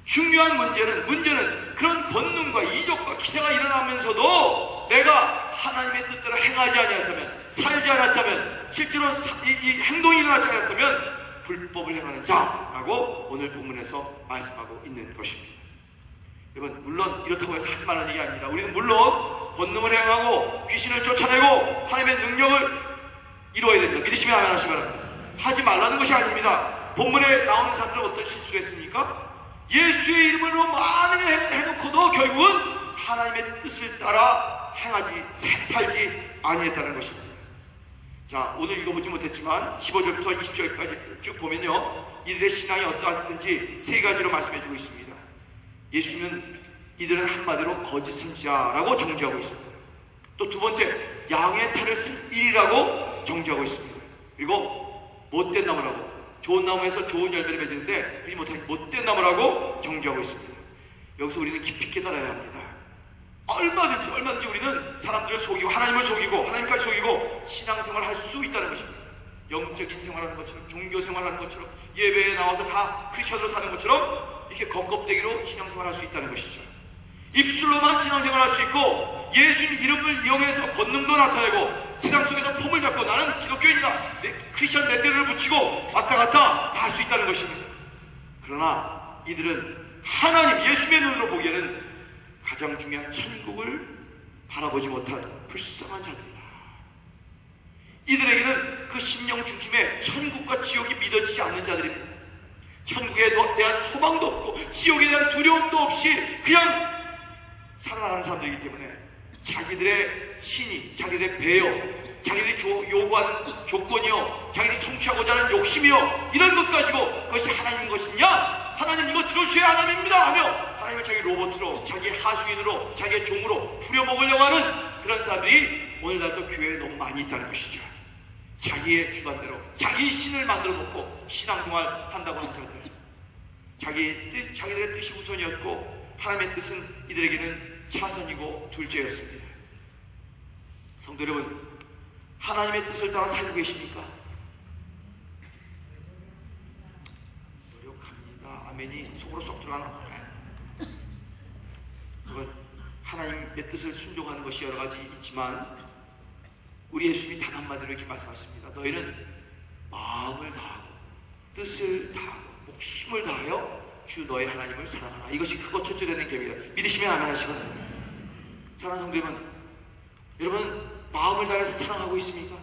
중요한 문제는 그런 권능과 이적과 기사가 일어나면서도 내가 하나님의 뜻대로 행하지 아니었다면, 살지 않았다면, 실제로 이 행동이 일어나지 않았다면 불법을 행하는 자라고 오늘 본문에서 말씀하고 있는 것입니다. 여러분, 물론 이렇다고 해서 하지 말라는 얘기 아닙니다. 우리는 물론 권능을 행하고 귀신을 쫓아내고 하나님의 능력을 이루어야 됩니다. 믿으시면 안 하시기 바랍니다. 하지 말라는 것이 아닙니다. 본문에 나오는 사람들은 어떤 실수를 했습니까? 예수의 이름으로 많이 해놓고도 결국은 하나님의 뜻을 따라 행하지, 살지 아니했다는 것입니다. 자, 오늘 읽어보지 못했지만 15절부터 20절까지 쭉 보면요, 이들의 신앙이 어떠한지 세 가지로 말씀해주고 있습니다. 예수는 이들은 한마디로 거짓 선지자라고 정죄하고 있습니다. 또 두 번째, 양의 탈을 쓴 일이라고 정죄하고 있습니다. 그리고 못된 나무라고, 좋은 나무에서 좋은 열매를 맺는데 그렇지 못한 못된 나무라고 정죄하고 있습니다. 여기서 우리는 깊이 깨달아야 합니다. 얼마든지 우리는 사람들을 속이고 하나님을 속이고 하나님까지 속이고 신앙생활을 할 수 있다는 것입니다. 영적인 생활하는 것처럼, 종교 생활하는 것처럼, 예배에 나와서 다 크리스천으로 사는 것처럼 이렇게 겉껍데기로 신앙생활할 수 있다는 것이죠. 입술로만 신앙생활할 수 있고 예수님 이름을 이용해서 권능도 나타내고 세상 속에서 폼을 잡고 나는 기독교인이다, 크리스천 레터를 붙이고 왔다 갔다 다 할 수 있다는 것입니다. 그러나 이들은 하나님 예수의 눈으로 보기에는 가장 중요한 천국을 바라보지 못한 불쌍한 자들이다. 이들에게는 그 심령 중심에 천국과 지옥이 믿어지지 않는 자들입니다. 천국에 대한 소망도 없고 지옥에 대한 두려움도 없이 그냥 살아나는 사람들이기 때문에 자기들의 신이, 자기들의 배요, 자기들이 요구하는 조건이요, 자기들이 성취하고자 하는 욕심이요, 이런 것 가지고 그것이 하나님인 것이냐? 하나님 이거 들어주셔야 하나님입니다 하며 하나님을 자기 로봇으로, 자기 하수인으로, 자기의 종으로 부려먹으려고 하는 그런 사람들이 오늘날도 교회에 너무 많이 있다는 것이죠. 자기의 주관대로 자기 신을 만들어 놓고 신앙생활 한다고 하는 자들, 자기들의 뜻이 우선이었고 하나님의 뜻은 이들에게는 차선이고 둘째였습니다. 성도 여러분, 하나님의 뜻을 따라 살고 계십니까? 노력합니다. 아멘이 속으로 쏙 들어가나? 그건 하나님의 뜻을 순종하는 것이 여러 가지 있지만 우리 예수님이 단 한마디로 이렇게 말씀하십니다. 너희는 마음을 다하고 뜻을 다하고 목숨을 다하여 주 너희 하나님을 사랑하라. 이것이 크고 첫째 되는 계획이다. 믿으시면 아멘 하시거든요. 사랑하는 성도 여러분, 마음을 다해서 사랑하고 있습니까?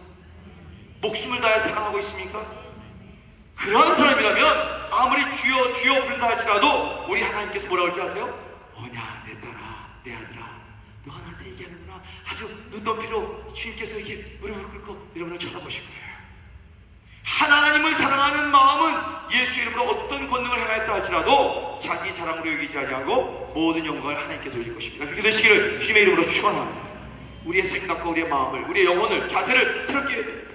목숨을 다해서 사랑하고 있습니까? 그러한 사람이라면 아무리 주여 주여 부른다 할지라도 우리 하나님께서 뭐라고 할지 아세요? 뭐냐 내 딸아, 내 아들아, 너가 나한테 얘기하는구나. 아주 눈높이로 주님께서 이렇게 무릎을 꿇고 여러분을 쳐다보실 거예요. 하나님을 사랑하는 마음은 예수 이름으로 어떤 권능을 행하였다 할지라도 자기 자랑으로 여기지 아니하고 모든 영광을 하나님께 돌릴 것입니다. 그렇게 되시기를 주님의 이름으로 축원합니다. 우리의 생각과 우리의 마음을, 우리의 영혼을, 자세를 새롭게 해야 됩니다.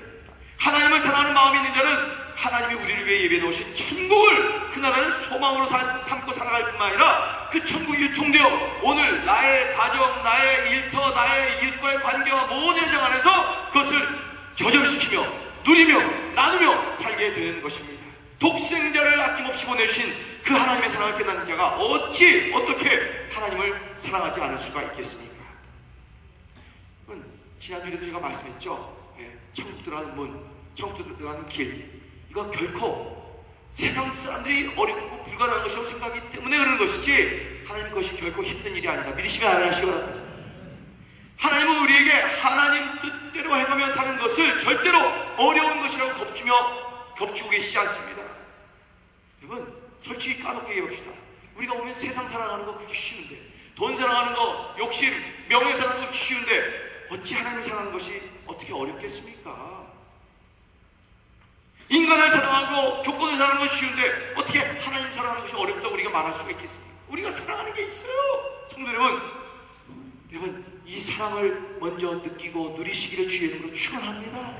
하나님을 사랑하는 마음이 있는 자는 하나님이 우리를 위해 예배해 놓으신 천국을, 그 나라를 소망으로 삼고 살아갈 뿐만 아니라 그 천국이 유통되어 오늘 나의 가정, 나의 일터, 나의 일과의 관계와 모든 장 안에서 그것을 저절시키며 누리며 나누며 살게 되는 것입니다. 독생자를 아낌없이 보내주신 그 하나님의 사랑을 깨닫는 자가 어떻게 하나님을 사랑하지 않을 수가 있겠습니까? 지난주에도 제가 말씀했죠. 천국 들어가는 문, 천국 들어가는 길, 이거 결코 세상 사람들이 어렵고 불가능한 것이라고 생각하기 때문에 그러는 것이지 하나님 것이 결코 힘든 일이 아니다. 믿으시면 안 하시기 바랍니다. 하나님은 우리에게 하나님 뜻대로 해가며 사는 것을 절대로 어려운 것이라고 겁주고 계시지 않습니다. 여러분, 솔직히 까놓게 얘기해봅시다. 우리가 보면 세상 살아가는 거 그렇게 쉬운데, 돈 살아가는 거, 욕심, 명예 살아가는 거 쉬운데 어찌 하나님 사랑하는 것이 어떻게 어렵겠습니까? 인간을 사랑하고 조건을 사랑하는 것이 쉬운데 어떻게 하나님 사랑하는 것이 어렵다고 우리가 말할 수가 있겠습니까? 우리가 사랑하는 게 있어요. 성도 여러분, 이 사랑을 먼저 느끼고 누리시기를 주의 이름으로 축원합니다.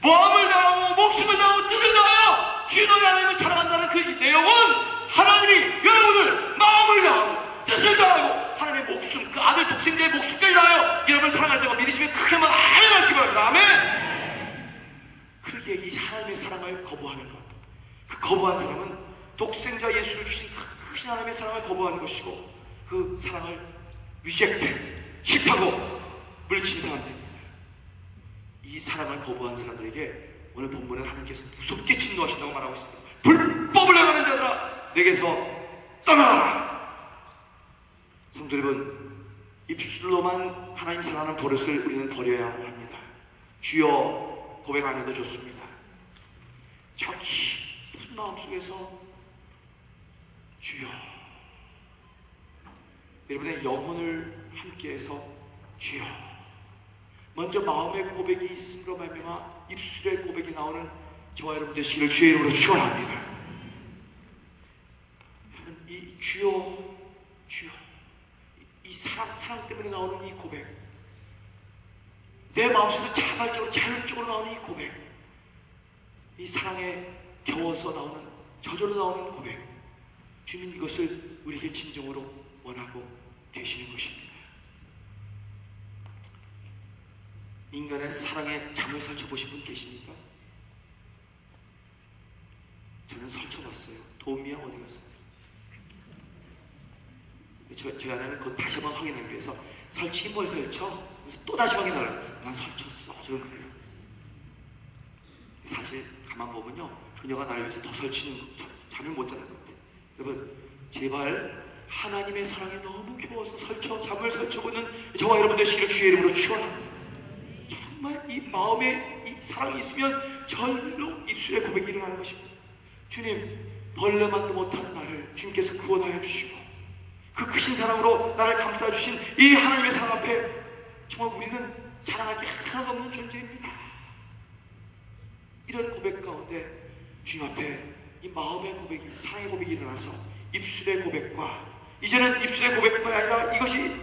마음을 다하고 목숨을 다하고 뜻을 다하여 주의 너희 하나님을 사랑한다는 그 내용은 하나님이 여러분을 마음을 다하고 뜻을 다하고 하나님의 목숨, 그 아들 독생자의 목숨까지 다하여 여러분을 사랑할 때가 믿으시면 크게 한번 아멘 하시기 바랍니다. 아멘. 그렇게 이 하나님의 사랑을 거부하는 것, 그 거부한 사람은 독생자 예수를 주신 크신 하나님의 사랑을 거부하는 것이고 그 사랑을 리젝트, 싫다고 물리친 사람들입니다. 이 사랑을 거부한 사람들에게 오늘 본문은 하나님께서 무섭게 진노하신다고 말하고 있습니다. 불법을 행하는 자들아 내게서 떠나라. 성도 여러분, 입술로만 하나님 사랑하는 버릇을 우리는 버려야 합니다. 주여 고백 안 해도 좋습니다. 저 깊은 마음속에서 주여, 여러분의 영혼을 함께해서 주여, 먼저 마음의 고백이 있음으로 말미암아 입술의 고백이 나오는 저와 여러분 되시기를 주의 이름으로 축원합니다. 이 주여 이 사랑 때문에 나오는 이 고백, 내 마음속에서 자발적으로 자율적으로 나오는 이 고백, 이 사랑에 겨워서 나오는, 저절로 나오는 고백, 주님 이것을 우리에게 진정으로 원하고 계시는 것입니다. 인간의 사랑에 잠을 설쳐보신 분 계십니까? 저는 설쳐봤어요. 도우미야 어디 갔어? 저희 아내는 그거 다시 한번 확인하기 위해서 설치긴 뭘 설쳐? 그래서 또 다시 확인하려고. 난 설쳤어. 저는 그래요. 사실 가만 보면요, 그녀가 나를 위해서 더 설치는, 잠을 못 자는 건데. 여러분, 제발 하나님의 사랑에 너무 겨워서 잠을 설쳐보는 저와 여러분 되시기를 주의 이름으로 축원합니다. 정말 이 마음에 이 사랑이 있으면 절로 입술의 고백이 일어나는 것입니다. 주님, 벌레만도 못한 나를 주님께서 구원하여 주시고 그 크신 사랑으로 나를 감싸주신 이 하나님의 사랑 앞에 정말 우리는 자랑할 게 하나도 없는 존재입니다. 이런 고백 가운데 주님 앞에 이 마음의 고백이, 사랑의 고백이 일어나서 입술의 고백과, 이제는 입술의 고백뿐 아니라 이것이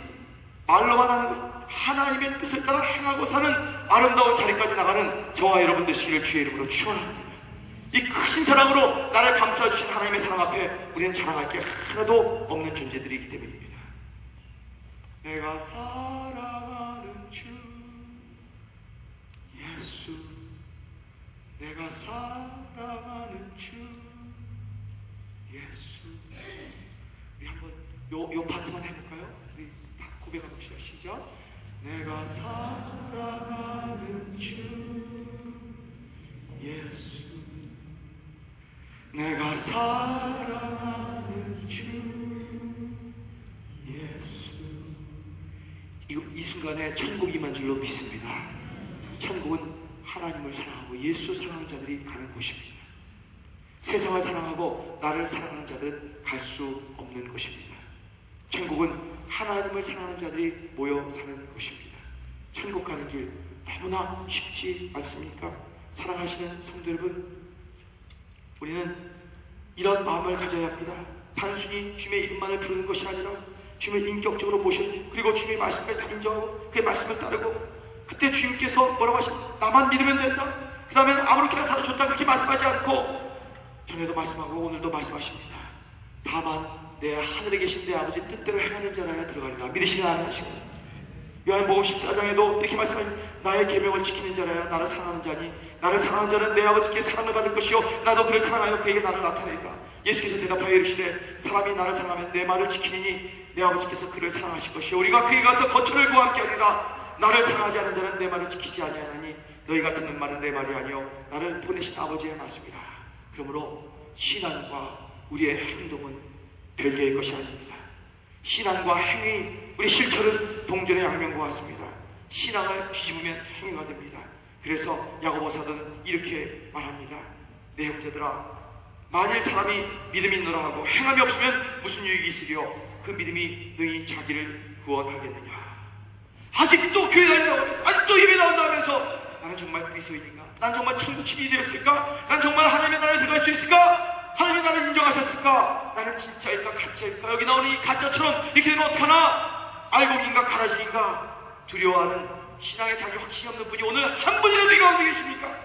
말로만 하는 하나님의 뜻을 따라 행하고 사는 아름다운 자리까지 나가는 저와 여러분 되시기를 주의 이름으로 축원합니다. 이 크신 사랑으로 나를 감싸주신 하나님의 사랑 앞에 우리는 자랑할 게 하나도 없는 존재들이기 때문입니다. 내가 사랑하는 주 예수, 내가 사랑하는 주 예수. 우리 한번 요 파트만 해볼까요? 우리 다 고백해봅시다. 시작. 내가 사랑하는 주 예수, 내가 사랑하는 주 예수. 이 순간에 천국이 임한 줄로 믿습니다. 천국은 하나님을 사랑하고 예수 사랑하는 자들이 가는 곳입니다. 세상을 사랑하고 나를 사랑하는 자들은 갈 수 없는 곳입니다. 천국은 하나님을 사랑하는 자들이 모여 사는 곳입니다. 천국 가는 길 너무나 쉽지 않습니까? 사랑하시는 성도 여러분, 우리는 이런 마음을 가져야 합니다. 단순히 주님의 이름만을 부르는 것이 아니라 주님을 인격적으로 모셨고 그리고 주님의 말씀을 다 인정하고 그의 말씀을 따르고 그때 주님께서 뭐라고 하십니까? 나만 믿으면 된다. 그 다음에 아무렇게나 살아줬다 그렇게 말씀하지 않고 전에도 말씀하고 오늘도 말씀하십니다. 다만 내 하늘에 계신 내 아버지 뜻대로 행하는 자라야 들어가리라. 믿으시는 안 하시고 요한복음 14장에도 이렇게 말씀하십니다. 나의 계명을 지키는 자라야 나를 사랑하는 자니 나를 사랑하는 자는 내 아버지께 사랑을 받을 것이요 나도 그를 사랑하여 그에게 나를 나타내리라. 예수께서 대답하여 이르시되 사람이 나를 사랑하면 내 말을 지키니 내 아버지께서 그를 사랑하실 것이요 우리가 그에 가서 거처를 구하 함께 하리라. 나를 사랑하지 않는 자는 내 말을 지키지 아니하나니 너희가 듣는 말은 내 말이 아니요 나를 보내신 아버지의 말씀이라. 그러므로 신앙과 우리의 행동은 별개의 것이 아닙니다. 신앙과 행위, 우리 실천은 동전의 양면과 같습니다. 신앙을 뒤집으면 행위가 됩니다. 그래서 야고보 사도는 이렇게 말합니다. 내 형제들아, 만일 사람이 믿음이 있노라 하고 행함이 없으면 무슨 유익이 있으리요? 그 믿음이 너희 자기를 구원하겠느냐? 아직도 교회 다닌다고, 아직도 예배 나온다 하면서 나는 정말 그리스도인인가? 난 정말 천국 침이 되었을까? 난 정말 하나님의 나라에 들어갈 수 있을까? 하나님의 나라를 인정하셨을까? 나는 진짜일까 가짜일까? 여기 나오는 이 가짜처럼 이렇게 되면 어떡하나? 알곡인가 가라지인가? 두려워하는 신앙에 자기 확신이 없는 분이 오늘 한 분이라도 이 가운데 계십니까?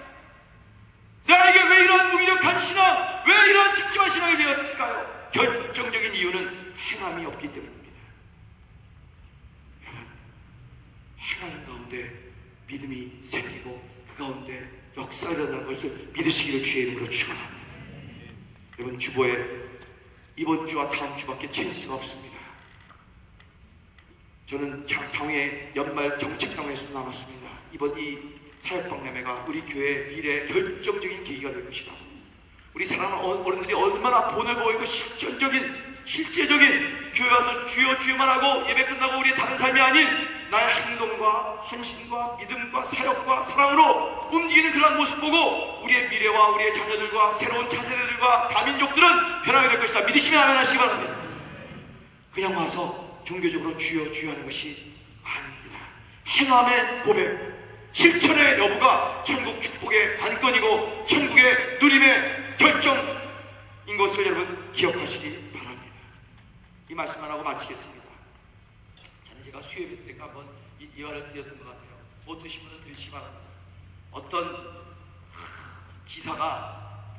나에게 왜 이런 무기력한 신앙, 왜 이런 직지만 신앙이 되었을까요? 결정적인 이유는 행함이 없기 때문입니다. 행하는 가운데 믿음이 생기고 그 가운데 역사가 일어나는 것을 믿으시기를 주의 이름으로 축원합니다. 여러분, 주보에 이번 주와 다음 주밖에 찬스가 없습니다. 저는 당회 연말 정책당회에서 나눴습니다. 이번 이 사역박람회가 우리 교회의 미래의 결정적인 계기가 될 것이다. 우리 사랑하는 어른들이 얼마나 본을 보이고 실제적인 교회 와서 주여 주여만 하고 예배 끝나고 우리의 다른 삶이 아닌 나의 행동과 헌신과 믿음과 사역과 사랑으로 움직이는 그런 모습 보고 우리의 미래와 우리의 자녀들과 새로운 차세대들과 다민족들은 변하게 될 것이다. 믿으시면 아멘 하시기 바랍니다. 그냥 와서 종교적으로 주여 주여 하는 것이 아닙니다. 행함의 고백, 실천의 여부가 천국 축복의 관건이고 천국의 누림의 결정인 것을 여러분 기억하시기 바랍니다. 이 말씀만 하고 마치겠습니다. 저는 제가 수요일 때가 한번 이 말을 드렸던 것 같아요. 못 드신 분은 들으시기 바랍니다. 어떤 기사가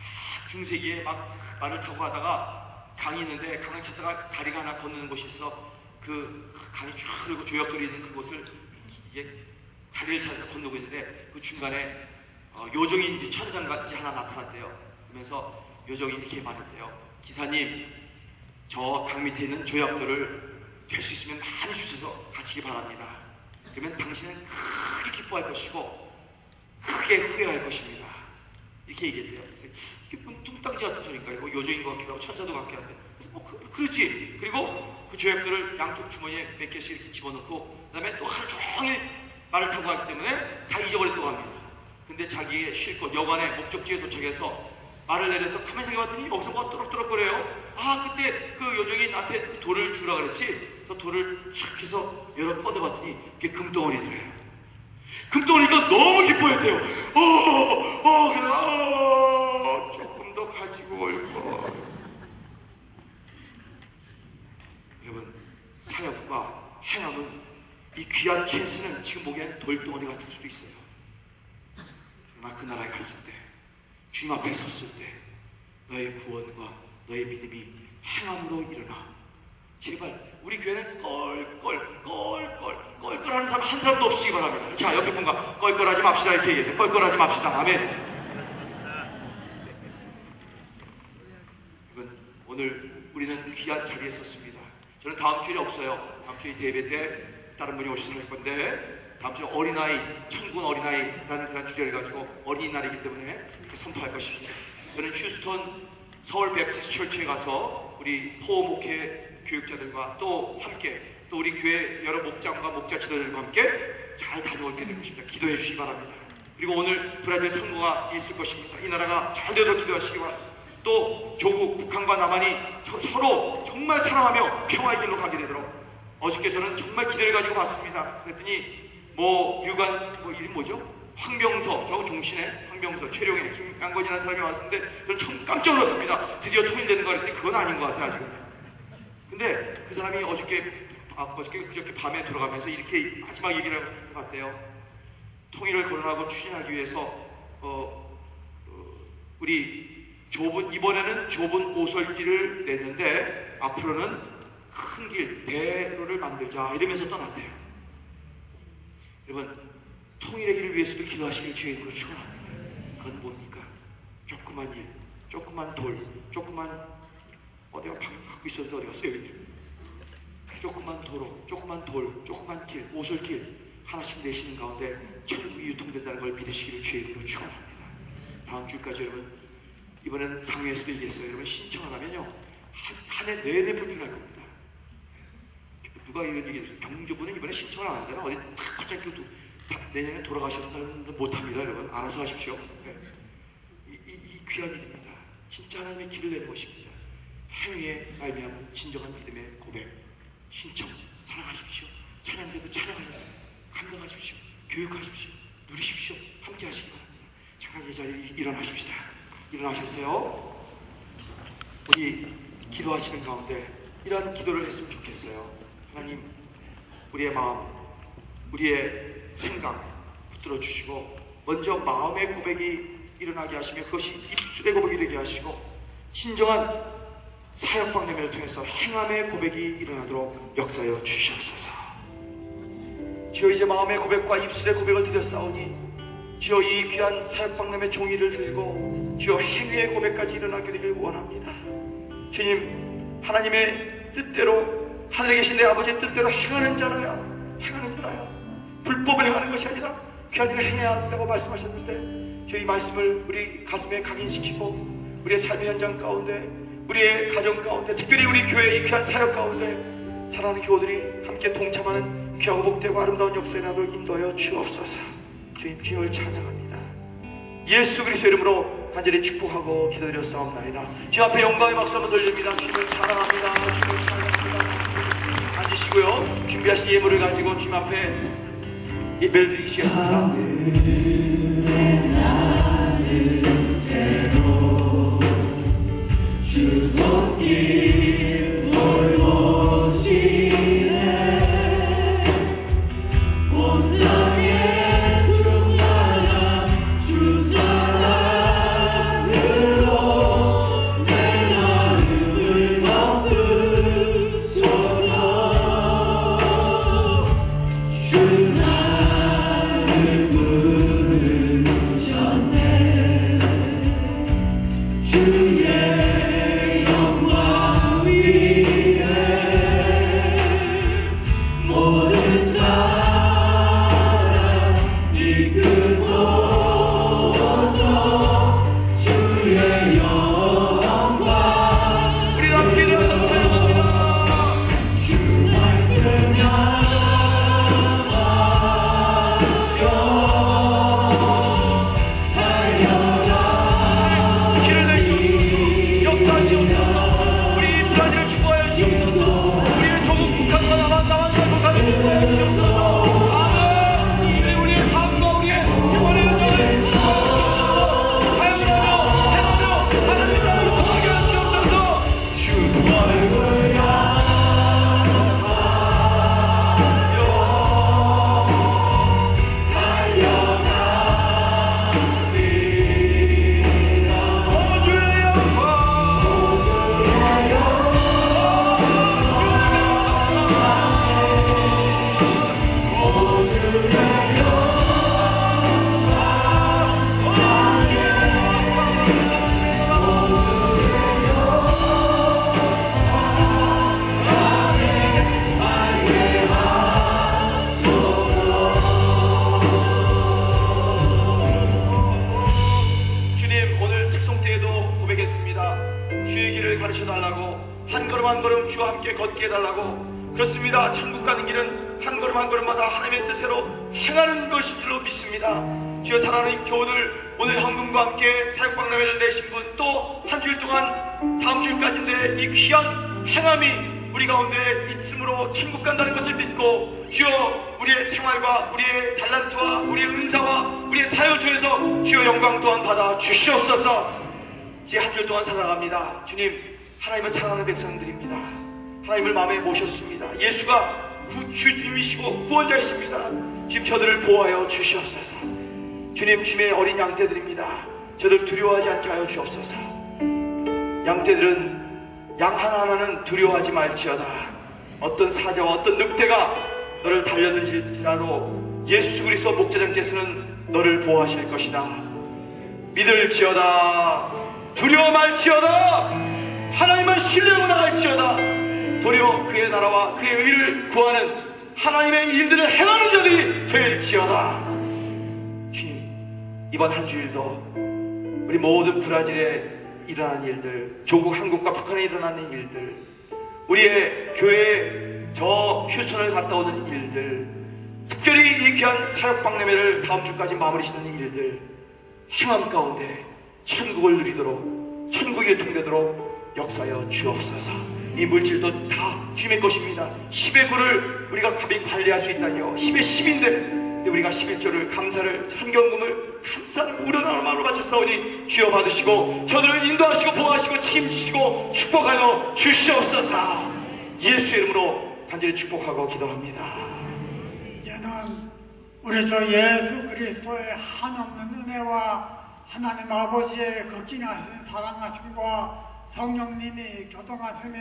중세기에 막 말을 타고 가다가 강이 있는데 강을 찾다가 다리가 하나 건너는 곳이 있어. 그 강이 쭉 흐르고 조약돌이 있는 그곳을 이제 다리를 찾아서 건너고 있는데 그 중간에 요정이 천상같이 하나 나타났대요. 그러면서 요정이 이렇게 말했대요. 기사님, 저 강 밑에 있는 조약돌을 될 수 있으면 많이 주셔서 가시기 바랍니다. 그러면 당신은 크게 기뻐할 것이고 크게 후회할 것입니다. 이렇게 얘기했대요. 기쁜 뚱땅지 같은 소리니까 이거 요정인 것 같기도 하고 천사도 같기도 한데 그렇지. 그리고 그 조약돌을 양쪽 주머니에 몇 개씩 이렇게 집어넣고 그 다음에 또 하루 종일 말을 타고 가기 때문에 다 잊어버렸다고 합니다. 근데 자기의 쉴 곳 여관의 목적지에 도착해서 말을 내려서 가만히 생각해봤더니 여기서 뭐 또록또록거려요. 아, 그때 그 요정이 나한테 그 돌을 주라 그랬지. 그래서 돌을 촥 해서 여러 뻗어봤더니 그게 금덩어리더래요. 금덩어리가 너무 기뻐했대요. 조금 더 가지고 올 거. 여러분, 사역과 행함은 이 귀한 찬스는 지금 보기엔 돌덩어리 같을 수도 있어요. 그러나 그 나라에 갔을 때, 주님 앞에 섰을 때 너의 구원과 너의 믿음이 행함으로 일어나. 제발 우리 교회는 껄껄하는 사람 한 사람도 없으시기 바랍니다. 자, 옆에 분과 껄껄하지 맙시다 이렇게 얘기해요. 껄껄하지 맙시다. 아멘. 이건 오늘 우리는 귀한 자리에 섰습니다. 저는 다음 주일에 없어요. 다음 주일 예배 때 다른 분이 오셔서 할 건데 다음 주에 어린아이, 천군 어린아이라는 그런 주제를 가지고 어린이날이기 때문에 선포할 것입니다. 저는 휴스턴 서울 베프티스트 철치에 가서 우리 포 목회 교육자들과 또 함께 또 우리 교회 여러 목장과 목자 지도자들과 함께 잘 다녀올게 될 것입니다. 기도해 주시기 바랍니다. 그리고 오늘 브라질 선거가 있을 것입니다. 이 나라가 잘 되도록 기도하시기 바랍니다. 또 조국, 북한과 남한이 서로 정말 사랑하며 평화의 길로 가게 되도록 어저께 저는 정말 기대를 가지고 봤습니다. 그랬더니 이름 뭐죠? 황병서, 저하고 종신의 황병서, 최룡의 김양건이라는 사람이 왔는데 저는 참 깜짝 놀랐습니다. 드디어 통일되는 거 그랬더니 그건 아닌 것 같아요. 아직은 근데 그 사람이 그저께 밤에 돌아가면서 이렇게 마지막 얘기를 해봤대요. 통일을 거론하고 추진하기 위해서 우리 이번에는 좁은 오솔길을 냈는데 앞으로는 큰 길, 대로를 만들자 이러면서 떠났대요. 여러분, 통일의 길을 위해서도 기도하시길 주의 이름으로 축원합니다. 그건 뭡니까? 조그만 일, 조그만 돌, 조그만 어디가 갖고 있었는데 어디 갔어요? 여기. 조그만 도로, 조그만 돌, 조그만 길, 오솔길 하나씩 내시는 가운데 천국이 유통된다는 걸 믿으시기를 주의 이름으로 축원합니다. 다음 주까지 여러분, 이번에는 당회에서도 얘기했어요. 여러분, 신청 안 하면요 한 해 내내 불편할 겁니다. 누가 이런 얘기했어요? 경주부는 이번에 신청을 안 한다나 어디 갑자기 내년에 돌아가셨다는 못합니다. 여러분, 알아서 하십시오. 네. 이 귀한 일입니다. 진짜 하나님의 길을 내는 것입니다. 행위에 말미암은 진정한 믿음의 고백, 신청, 사랑하십시오. 찬양대도 찬양하십시오. 감동하십시오. 교육하십시오. 누리십시오. 함께 하시기 바랍니다. 잠깐 이 자리에 일어나십시다. 일어나셨어요? 우리 기도하시는 가운데 이런 기도를 했으면 좋겠어요. 하나님, 우리의 마음, 우리의 생각 붙들어 주시고 먼저 마음의 고백이 일어나게 하시며 그것이 입술의 고백이 되게 하시고 진정한 사역방 내면을 통해서 행함의 고백이 일어나도록 역사하여 주시옵소서. 주여, 이제 마음의 고백과 입술의 고백을 드렸사오니 주여, 이 귀한 사역방 내의 종이를 들고 주여 행위의 고백까지 일어나게 되길 원합니다. 주님, 하나님의 뜻대로 하늘에 계신 내 아버지의 뜻대로 행하는 자라야 불법을 행하는 것이 아니라 귀한 일을 해야 한다고 말씀하셨는데 저희 말씀을 우리 가슴에 각인시키고 우리의 삶의 현장 가운데, 우리의 가정 가운데, 특별히 우리 교회의 귀한 사역 가운데 사랑하는 교우들이 함께 동참하는 귀하고 복되고 아름다운 역사에 나도록 인도하여 주옵소서. 주님, 주님을 찬양합니다. 예수 그리스도 이름으로 간절히 축복하고 기도드렸사옵나이다. 주 앞에 영광의 박수 한번 돌립니다. 주님을 사랑합니다. 주님을 사랑합니다. 앉으시고요. 준비하신 예물을 가지고 주님 앞에 예배를 드리시겠습니다. 주손길 돌보시네 온 땅에 충만한 주 사랑으로 내 마음을 덮으소서. 주 나를 부르셨네 주의 모든 사랑 이끄소서. 주의 영광 우리 함께 일어나서 찬양합니다. 주 말씀 향하여 길을 내시옵소서. 역사하시옵소서. 우리 불안을 축복하여 주시옵소서. 우리의 조국 북한과 남한과 북한을 축복하여 주시옵소서. 아멘. 우리의 삶과 우리의 생활의 현장을 사용을 하며 행하며 하나님 나라를 구하게 하시옵소서. 주 얼굴 주님, 오늘 특송 때에도 고백했습니다. 주의 길을 가르쳐달라고, 한 걸음 한 걸음 주와 함께 걷게 해달라고. 그렇습니다. 천국 가는 길은 한 걸음 한 걸음마다 하나님의 뜻대로 행하는 것인 줄로 믿습니다. 주여, 사랑하는 교우들, 오늘 헌금과 함께 사역박람회를 내신 분, 또 한 주일 동안 다음 주일까지인데 이 귀한 행함이 우리 가운데 있음으로 천국 간다는 것을 믿고 주여, 우리의 생활과 우리의 달란트와 우리의 은사와 우리의 사역을 통해서 주여 영광 또한 받아 주시옵소서. 이제 한 주일 동안 살아갑니다. 주님, 하나님은 사랑하는 백성들입니다. 하나님을 마음에 모셨습니다. 예수가 주님이시고 구원자이십니다. 지금 저들을 보호하여 주시옵소서. 주님, 주님의 어린 양떼들입니다. 저들 두려워하지 않게 하여 주옵소서. 양떼들은 양 하나하나는 두려워하지 말지어다. 어떤 사자와 어떤 늑대가 너를 달려들지라도 예수 그리스도 목자장께서는 너를 보호하실 것이다. 믿을지어다. 두려워 말지어다. 하나님만 신뢰하고 나갈지어다. 도리어 그의 나라와 그의 의를 구하는 하나님의 일들을 행하는 자들이 될지어다. 주님, 이번 한 주일도 우리 모든 브라질에 일어난 일들, 조국 한국과 북한에 일어나는 일들, 우리의 교회 저 휴선을 갔다 오는 일들, 특별히 이 귀한 사역방례회를 다음 주까지 마무리 짓는 일들, 행함 가운데 천국을 누리도록, 천국에 통되도록 역사하여 주옵소서. 이 물질도 다 주님의 것입니다. 10의 구를 우리가 감히 관리할 수 있다니요. 10의 10인데 우리가 11조를 감사를 찬경금을 감사를 우러나는 마음으로 바쳤사오니 주여 받으시고 저들을 인도하시고 보호하시고 책임지시고 축복하여 주시옵소서. 예수의 이름으로 간절히 축복하고 기도합니다. 이제는 우리 주 예수 그리스도의 한없는 은혜와 하나님 아버지의 극진하신 사랑하심과 성령님이 교통하심이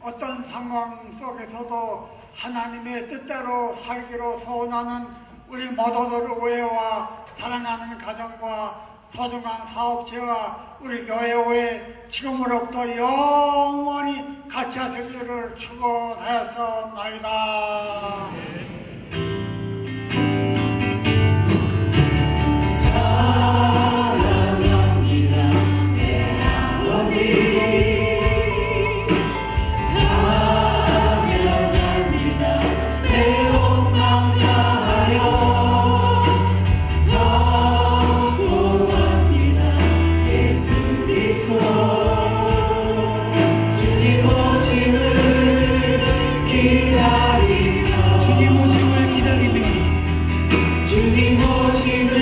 어떤 상황 속에서도 하나님의 뜻대로 살기로 소원하는 우리 모두들 의회와 사랑하는 가정과 소중한 사업체와 우리 교회의 지금으로부터 영원히 같이 하실 줄을 축원하였사옵나이다. 주님 오심을 기다리며 주님 오심을